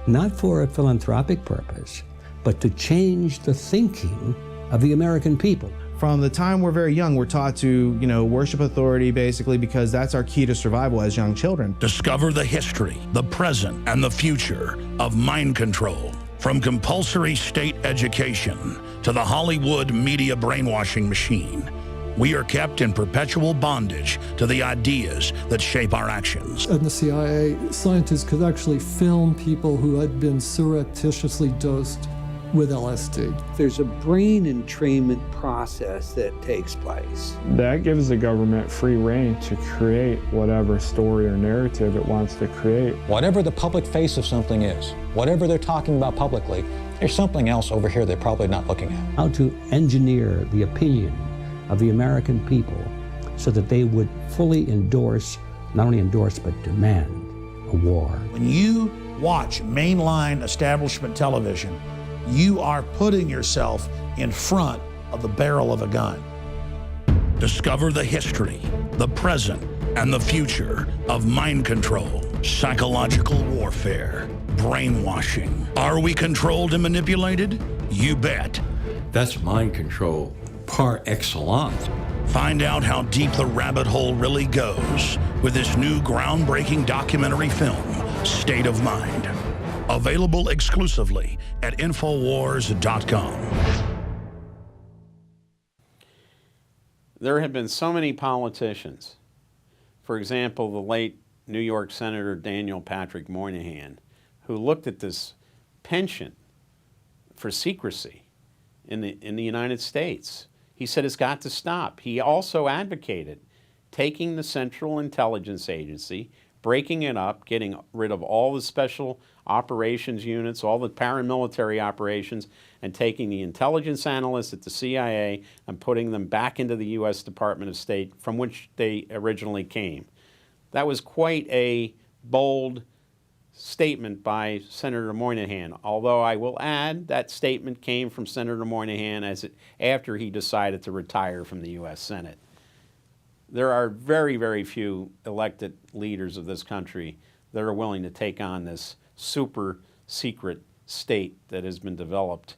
not for a philanthropic purpose, but to change the thinking of the American people. From the time we're very young, we're taught to, worship authority basically because that's our key to survival as young children. Discover the history, the present, and the future of mind control. From compulsory state education to to the Hollywood media brainwashing machine. We are kept in perpetual bondage to the ideas that shape our actions. In the CIA, scientists could actually film people who had been surreptitiously dosed with LSD. There's a brain entrainment process that takes place. That gives the government free rein to create whatever story or narrative it wants to create. Whatever the public face of something is, whatever they're talking about publicly, there's something else over here they're probably not looking at. How to engineer the opinion of the American people so that they would fully endorse, not only endorse, but demand a war. When you watch mainline establishment television, you are putting yourself in front of the barrel of a gun. Discover the history, the present, and the future of mind control, psychological warfare, brainwashing. Are we controlled and manipulated? You bet. That's mind control par excellence. Find out how deep the rabbit hole really goes with this new groundbreaking documentary film, State of Mind. Available exclusively at Infowars.com. There have been so many politicians. For example, the late New York Senator Daniel Patrick Moynihan, who looked at this penchant for secrecy in the United States. He said it's got to stop. He also advocated taking the Central Intelligence Agency, breaking it up, getting rid of all the special operations units, all the paramilitary operations, and taking the intelligence analysts at the CIA and putting them back into the U.S. Department of State from which they originally came. That was quite a bold statement by Senator Moynihan, although I will add that statement came from Senator Moynihan after he decided to retire from the U.S. Senate. There are very, very few elected leaders of this country that are willing to take on this super secret state that has been developed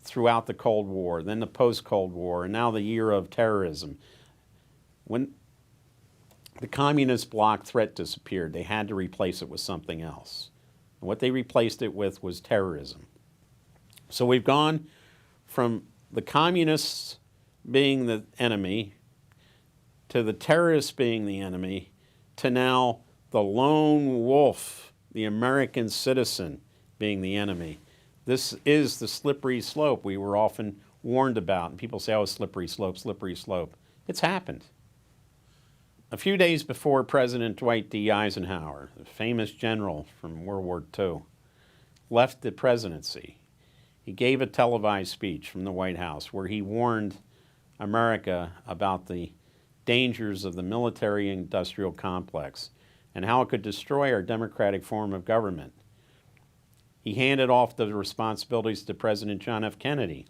throughout the Cold War, then the post-Cold War, and now the year of terrorism. When the communist bloc threat disappeared, they had to replace it with something else. And what they replaced it with was terrorism. So we've gone from the communists being the enemy to the terrorists being the enemy to now the lone wolf, the American citizen, being the enemy. This is the slippery slope we were often warned about. And people say, oh, slippery slope, slippery slope. It's happened. A few days before President Dwight D. Eisenhower, the famous general from World War II, left the presidency, he gave a televised speech from the White House where he warned America about the dangers of the military-industrial complex and how it could destroy our democratic form of government. He handed off the responsibilities to President John F. Kennedy,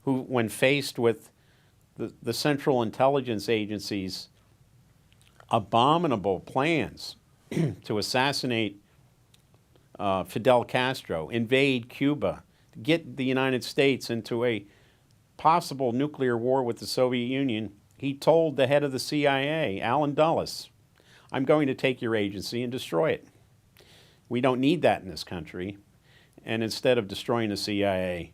who, when faced with the Central Intelligence Agency's abominable plans to assassinate Fidel Castro, invade Cuba, get the United States into a possible nuclear war with the Soviet Union, he told the head of the CIA, Allen Dulles, I'm going to take your agency and destroy it. We don't need that in this country. And instead of destroying the CIA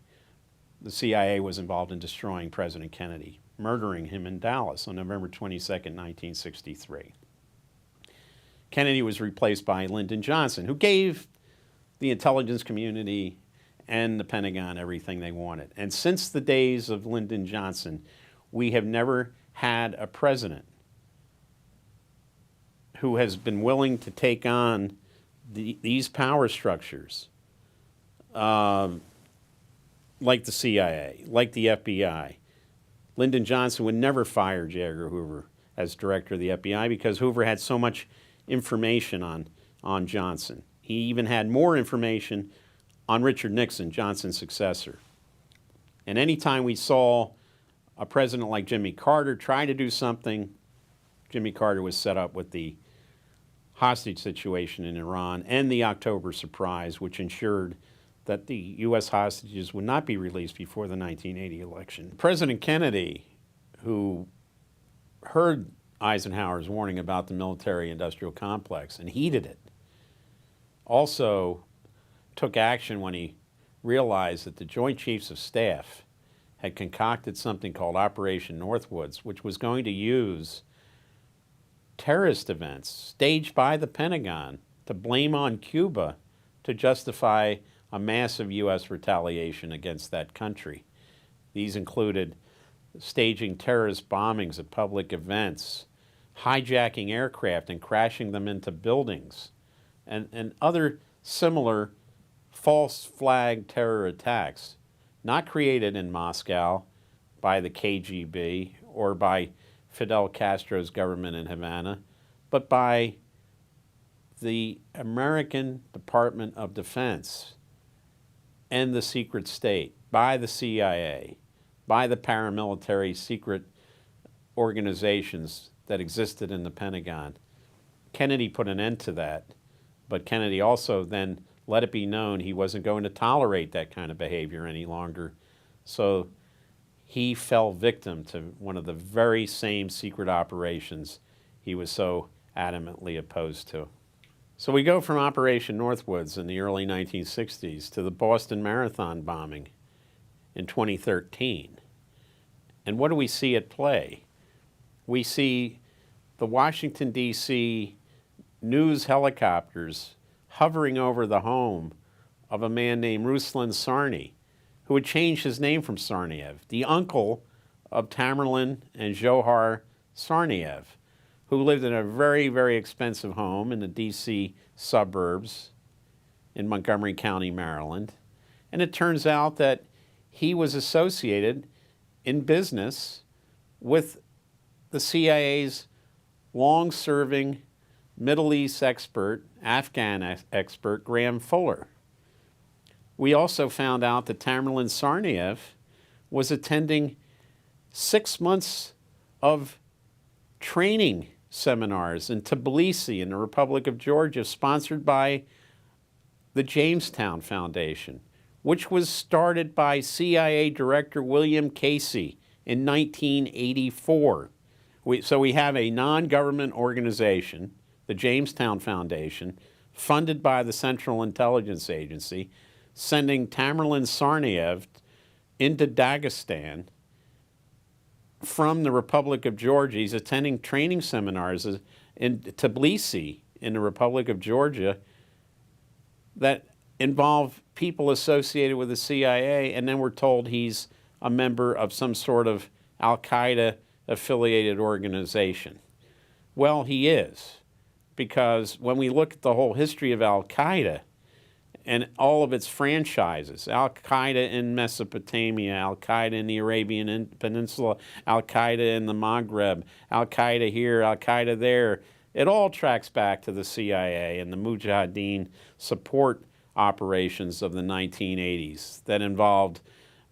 was involved in destroying President Kennedy, murdering him in Dallas on November 22nd, 1963. Kennedy was replaced by Lyndon Johnson, who gave the intelligence community and the Pentagon everything they wanted. And since the days of Lyndon Johnson, we have never had a president who has been willing to take on these power structures, like the CIA, like the FBI. Lyndon Johnson would never fire J. Edgar Hoover as director of the FBI because Hoover had so much information on Johnson. He even had more information on Richard Nixon, Johnson's successor. And anytime we saw a president like Jimmy Carter try to do something, Jimmy Carter was set up with the hostage situation in Iran and the October surprise, which ensured that the U.S. hostages would not be released before the 1980 election. President Kennedy, who heard Eisenhower's warning about the military-industrial complex and heeded it, also took action when he realized that the Joint Chiefs of Staff had concocted something called Operation Northwoods, which was going to use terrorist events staged by the Pentagon to blame on Cuba to justify a massive U.S. retaliation against that country. These included staging terrorist bombings at public events, hijacking aircraft and crashing them into buildings, and other similar false flag terror attacks, not created in Moscow by the KGB or by Fidel Castro's government in Havana, but by the American Department of Defense and the secret state, by the CIA, by the paramilitary secret organizations that existed in the Pentagon. Kennedy put an end to that, but Kennedy also then let it be known he wasn't going to tolerate that kind of behavior any longer. So he fell victim to one of the very same secret operations he was so adamantly opposed to. So we go from Operation Northwoods in the early 1960s to the Boston Marathon bombing in 2013. And what do we see at play? We see the Washington, D.C. news helicopters hovering over the home of a man named Ruslan Sarny, who had changed his name from Tsarnaev, the uncle of Tamerlan and Johar Tsarnaev, who lived in a very, very expensive home in the D.C. suburbs in Montgomery County, Maryland. And it turns out that he was associated in business with the CIA's long-serving Middle East expert, Afghan expert, Graham Fuller. We also found out that Tamerlan Tsarnaev was attending 6 months of training seminars in Tbilisi in the Republic of Georgia, sponsored by the Jamestown Foundation, which was started by CIA Director William Casey in 1984. So we have a non-government organization, the Jamestown Foundation, funded by the Central Intelligence Agency, sending Tamerlan Tsarnaev into Dagestan from the Republic of Georgia. He's attending training seminars in Tbilisi in the Republic of Georgia that involve people associated with the CIA, and then we're told he's a member of some sort of Al-Qaeda affiliated organization. Well, he is, because when we look at the whole history of Al-Qaeda and all of its franchises, Al-Qaeda in Mesopotamia, Al-Qaeda in the Arabian Peninsula, Al-Qaeda in the Maghreb, Al-Qaeda here, Al-Qaeda there, it all tracks back to the CIA and the Mujahideen support operations of the 1980s that involved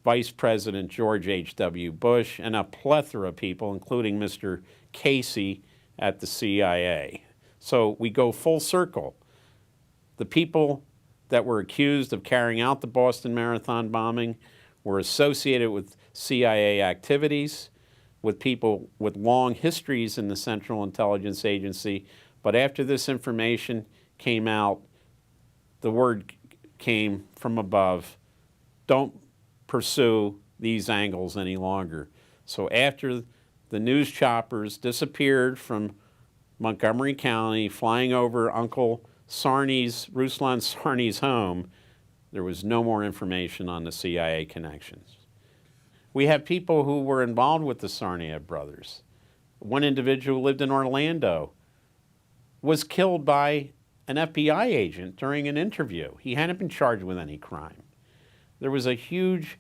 Vice President George H.W. Bush and a plethora of people, including Mr. Casey at the CIA. So we go full circle. The people that were accused of carrying out the Boston Marathon bombing were associated with CIA activities, with people with long histories in the Central Intelligence Agency. But after this information came out, the word came from above, don't pursue these angles any longer. So after the news choppers disappeared from Montgomery County, flying over Uncle Ruslan Sarny's home, there was no more information on the CIA connections. We have people who were involved with the Tsarnaev brothers. One individual who lived in Orlando was killed by an FBI agent during an interview. He hadn't been charged with any crime. There was a huge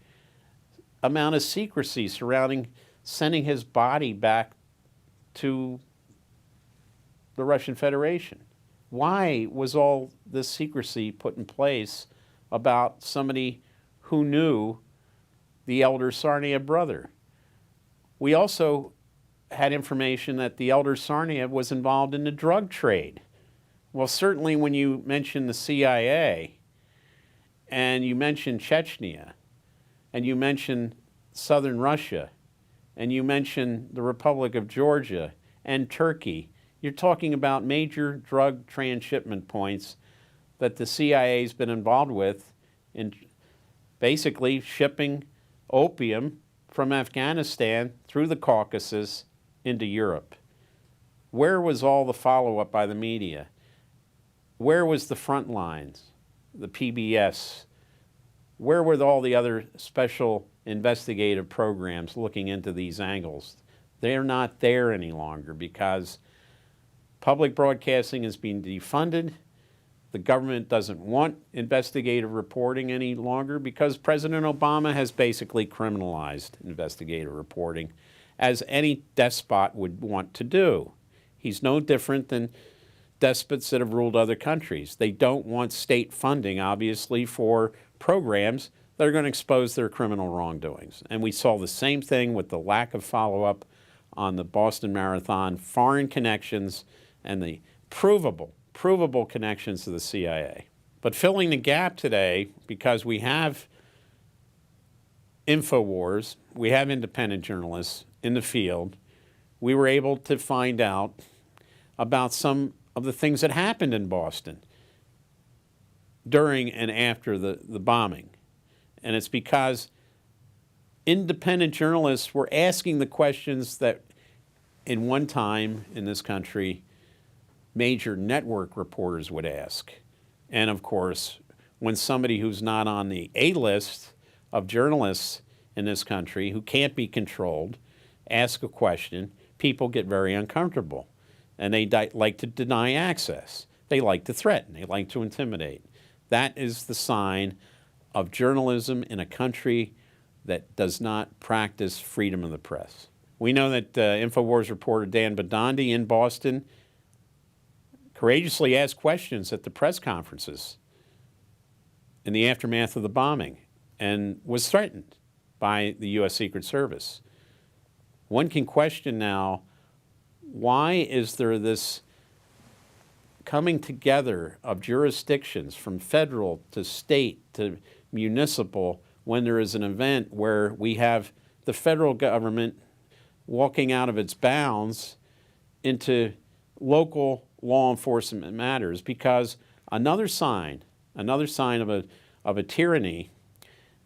amount of secrecy surrounding sending his body back to the Russian Federation. Why was all this secrecy put in place about somebody who knew the elder Tsarnaev brother? We also had information that the elder Tsarnaev was involved in the drug trade. Well, certainly when you mention the CIA, and you mention Chechnya, and you mention southern Russia, and you mention the Republic of Georgia and Turkey, you're talking about major drug transshipment points that the CIA's been involved with in basically shipping opium from Afghanistan through the Caucasus into Europe. Where was all the follow-up by the media? Where was the front lines, the PBS? Where were all the other special investigative programs looking into these angles? They're not there any longer because public broadcasting is being defunded. The government doesn't want investigative reporting any longer because President Obama has basically criminalized investigative reporting, as any despot would want to do. He's no different than despots that have ruled other countries. They don't want state funding, obviously, for programs that are going to expose their criminal wrongdoings. And we saw the same thing with the lack of follow-up on the Boston Marathon, foreign connections, and the provable connections to the CIA. But filling the gap today, because we have Infowars, we have independent journalists in the field, we were able to find out about some of the things that happened in Boston during and after the bombing. And it's because independent journalists were asking the questions that in one time in this country major network reporters would ask. And of course, when somebody who's not on the A-list of journalists in this country who can't be controlled ask a question, people get very uncomfortable. And they like to deny access. They like to threaten. They like to intimidate. That is the sign of journalism in a country that does not practice freedom of the press. We know that Infowars reporter Dan Badandi in Boston courageously asked questions at the press conferences in the aftermath of the bombing and was threatened by the U.S. Secret Service. One can question now, why is there this coming together of jurisdictions from federal to state to municipal when there is an event where we have the federal government walking out of its bounds into local law enforcement matters? Because another sign of a tyranny,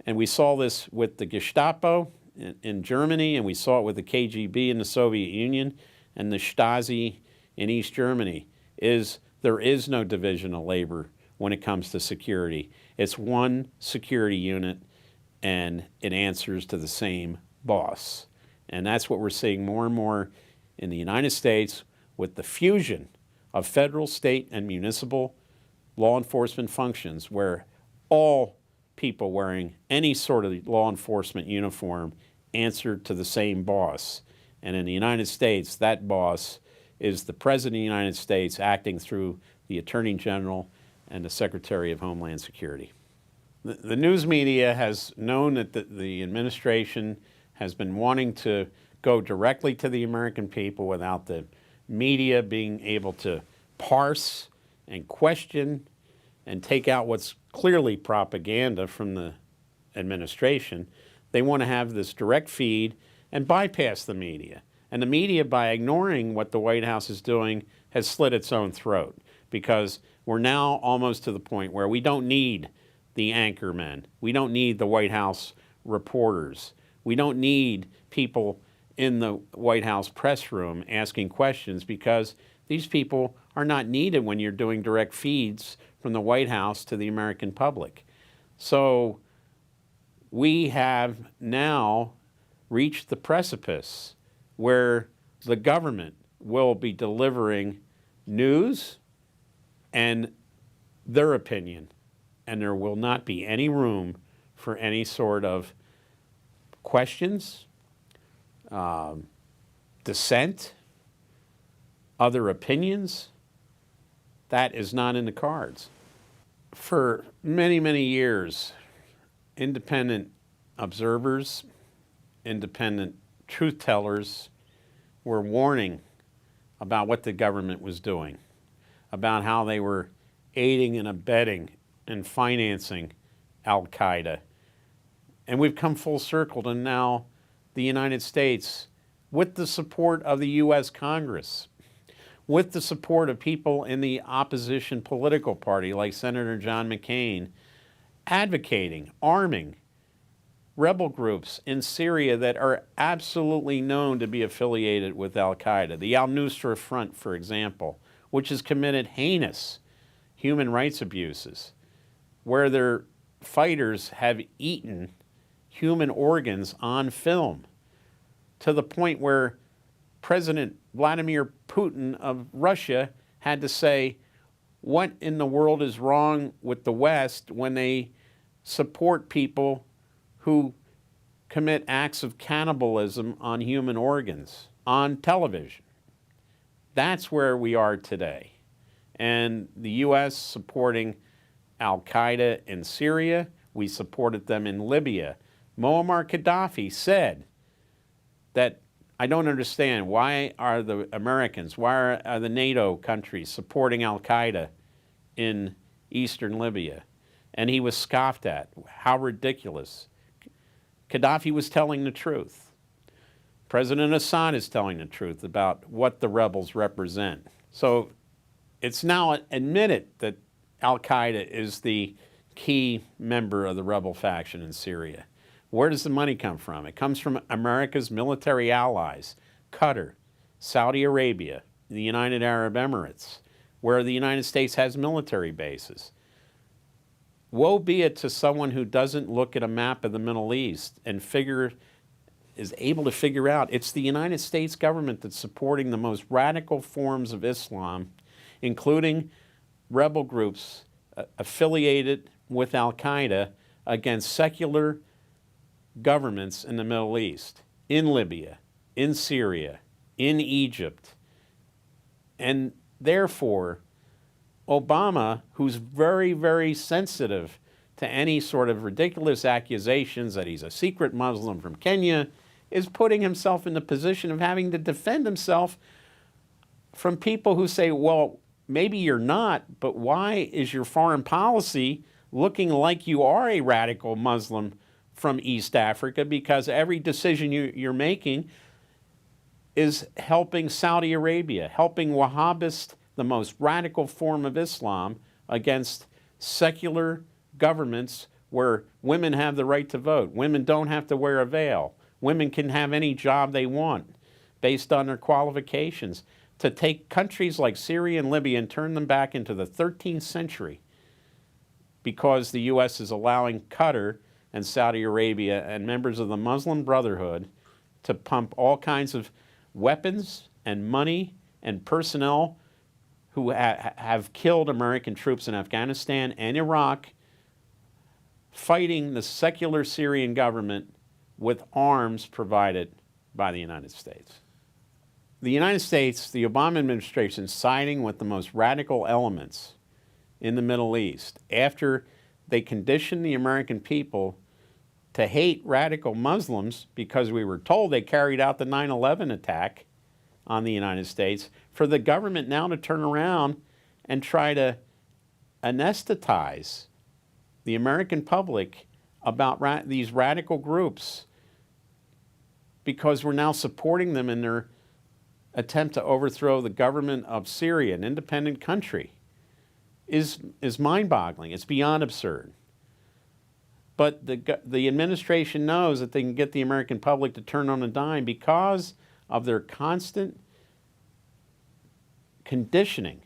and we saw this with the Gestapo in Germany, and we saw it with the KGB in the Soviet Union, and the Stasi in East Germany, is there is no division of labor when it comes to security. It's one security unit, and it answers to the same boss. And that's what we're seeing more and more in the United States with the fusion of federal, state, and municipal law enforcement functions, where all people wearing any sort of law enforcement uniform answer to the same boss. And in the United States, that boss is the President of the United States acting through the Attorney General and the Secretary of Homeland Security. The news media has known that the administration has been wanting to go directly to the American people without the media being able to parse and question and take out what's clearly propaganda from the administration. They want to have this direct feed and bypass the media. And the media, by ignoring what the White House is doing, has slit its own throat, because we're now almost to the point where we don't need the anchormen. We don't need the White House reporters. We don't need people in the White House press room asking questions, because these people are not needed when you're doing direct feeds from the White House to the American public. So we have now reached the precipice where the government will be delivering news and their opinion, and there will not be any room for any sort of questions, dissent, other opinions. That is not in the cards. For many, many years, independent observers, independent truth tellers were warning about what the government was doing, about how they were aiding and abetting and financing Al-Qaeda. And we've come full circle to now the United States, with the support of the U.S. Congress, with the support of people in the opposition political party like Senator John McCain, advocating arming rebel groups in Syria that are absolutely known to be affiliated with al-Qaeda. The al-Nusra Front, for example, which has committed heinous human rights abuses, where their fighters have eaten human organs on film, to the point where President Vladimir Putin of Russia had to say, what in the world is wrong with the West when they support people who commit acts of cannibalism on human organs on television? That's where we are today. And the U.S. supporting al-Qaeda in Syria, we supported them in Libya. Muammar Gaddafi said that, I don't understand, why are the Americans, why are the NATO countries supporting al-Qaeda in eastern Libya? And he was scoffed at. How ridiculous. Gaddafi was telling the truth. President Assad is telling the truth about what the rebels represent. So it's now admitted that al-Qaeda is the key member of the rebel faction in Syria. Where does the money come from? It comes from America's military allies, Qatar, Saudi Arabia, the United Arab Emirates, where the United States has military bases. Woe be it to someone who doesn't look at a map of the Middle East and is able to figure out it's the United States government that's supporting the most radical forms of Islam, including rebel groups affiliated with al-Qaeda against secular governments in the Middle East, in Libya, in Syria, in Egypt. And therefore, Obama, who's very, very sensitive to any sort of ridiculous accusations that he's a secret Muslim from Kenya, is putting himself in the position of having to defend himself from people who say, well, maybe you're not, but why is your foreign policy looking like you are a radical Muslim from East Africa? Because every decision you're making is helping Saudi Arabia, helping Wahhabist, the most radical form of Islam, against secular governments where women have the right to vote. Women don't have to wear a veil. Women can have any job they want based on their qualifications. To take countries like Syria and Libya and turn them back into the 13th century because the U.S. is allowing Qatar and Saudi Arabia and members of the Muslim Brotherhood to pump all kinds of weapons and money and personnel who have killed American troops in Afghanistan and Iraq, fighting the secular Syrian government with arms provided by the United States. The United States, the Obama administration, siding with the most radical elements in the Middle East after they conditioned the American people to hate radical Muslims because we were told they carried out the 9/11 attack on the United States, for the government now to turn around and try to anesthetize the American public about these radical groups because we're now supporting them in their attempt to overthrow the government of Syria, an independent country, is mind-boggling. It's beyond absurd. But the administration knows that they can get the American public to turn on a dime because of their constant conditioning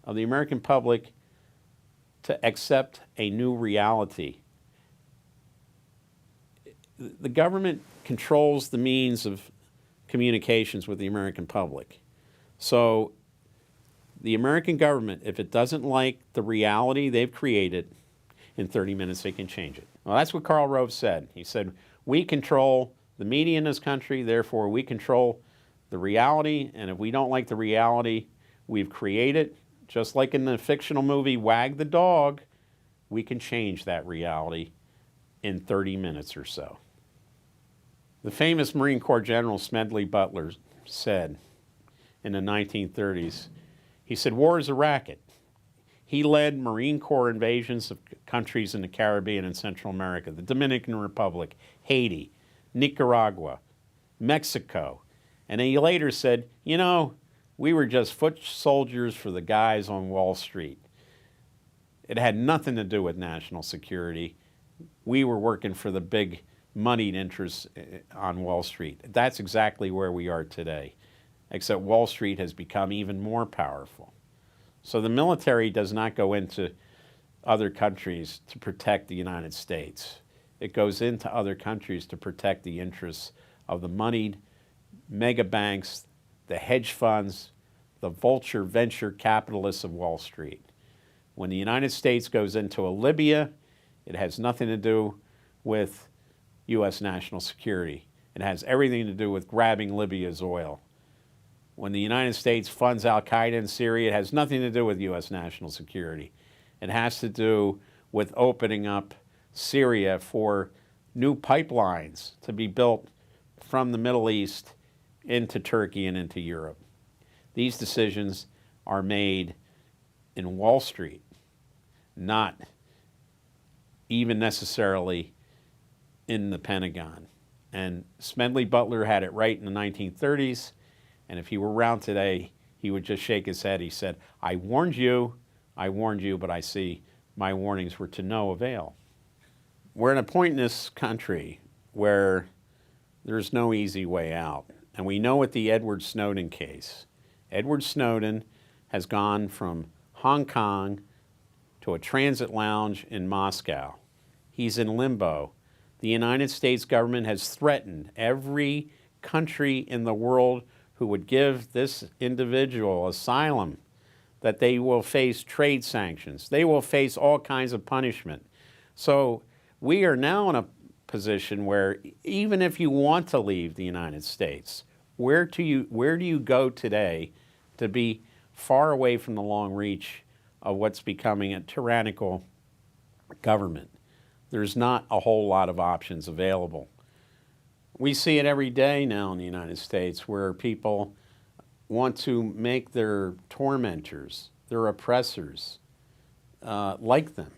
of the American public to accept a new reality. The government controls the means of communications with the American public. So the American government, if it doesn't like the reality they've created, in 30 minutes they can change it. Well, that's what Karl Rove said. He said, we control the media in this country, therefore we control the reality, and if we don't like the reality we've created, just like in the fictional movie Wag the Dog, we can change that reality in 30 minutes or so. The famous Marine Corps General Smedley Butler said in the 1930s, he said, war is a racket. He led Marine Corps invasions of countries in the Caribbean and Central America, the Dominican Republic, Haiti, Nicaragua, Mexico. And then he later said, you know, we were just foot soldiers for the guys on Wall Street. It had nothing to do with national security. We were working for the big moneyed interests on Wall Street. That's exactly where we are today, except Wall Street has become even more powerful. So the military does not go into other countries to protect the United States. It goes into other countries to protect the interests of the moneyed mega banks, the hedge funds, the vulture venture capitalists of Wall Street. When the United States goes into a Libya, it has nothing to do with U.S. national security. It has everything to do with grabbing Libya's oil. When the United States funds al-Qaeda in Syria, it has nothing to do with U.S. national security. It has to do with opening up Syria for new pipelines to be built from the Middle East into Turkey and into Europe. These decisions are made in Wall Street, not even necessarily in the Pentagon. And Smedley Butler had it right in the 1930s, and if he were around today, he would just shake his head. He said, I warned you, but I see my warnings were to no avail. We're in a point in this country where there's no easy way out. And we know with the Edward Snowden case, Edward Snowden has gone from Hong Kong to a transit lounge in Moscow. He's in limbo. The United States government has threatened every country in the world who would give this individual asylum that they will face trade sanctions. They will face all kinds of punishment. So we are now in a position where even if you want to leave the United States, where do you go today to be far away from the long reach of what's becoming a tyrannical government? There's not a whole lot of options available. We see it every day now in the United States where people want to make their tormentors, their oppressors, like them.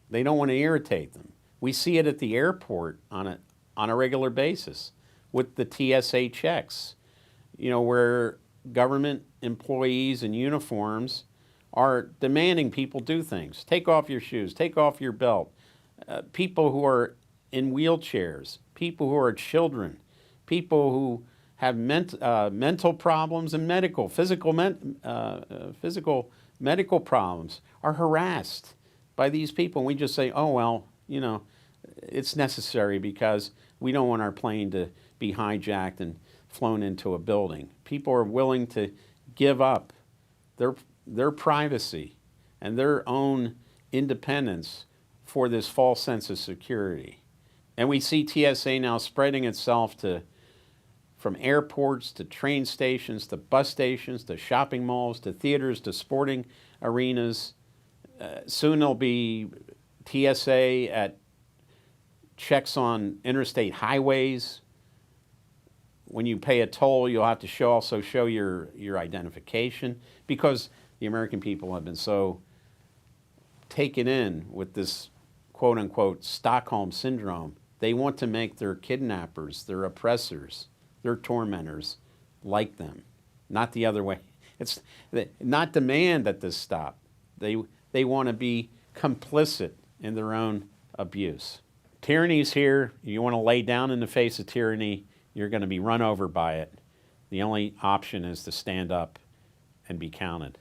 They don't want to irritate them. We see it at the airport on a regular basis with the TSA checks, you know, where government employees in uniforms are demanding people do things. Take off your shoes, take off your belt. People who are in wheelchairs, people who are children, people who have mental problems and physical medical problems are harassed by these people. And we just say, oh, well, you know, it's necessary because we don't want our plane to be hijacked and flown into a building. People are willing to give up their privacy and their own independence for this false sense of security. And we see TSA now spreading itself from airports to train stations to bus stations to shopping malls to theaters to sporting arenas. Soon there'll be TSA at checks on interstate highways. When you pay a toll, you'll have to also show your identification, because the American people have been so taken in with this quote-unquote Stockholm syndrome. They want to make their kidnappers, their oppressors, their tormentors like them, not the other way. It's not demand that this stop. They want to be complicit in their own abuse. Tyranny's here. You want to lay down in the face of tyranny, you're going to be run over by it. The only option is to stand up and be counted.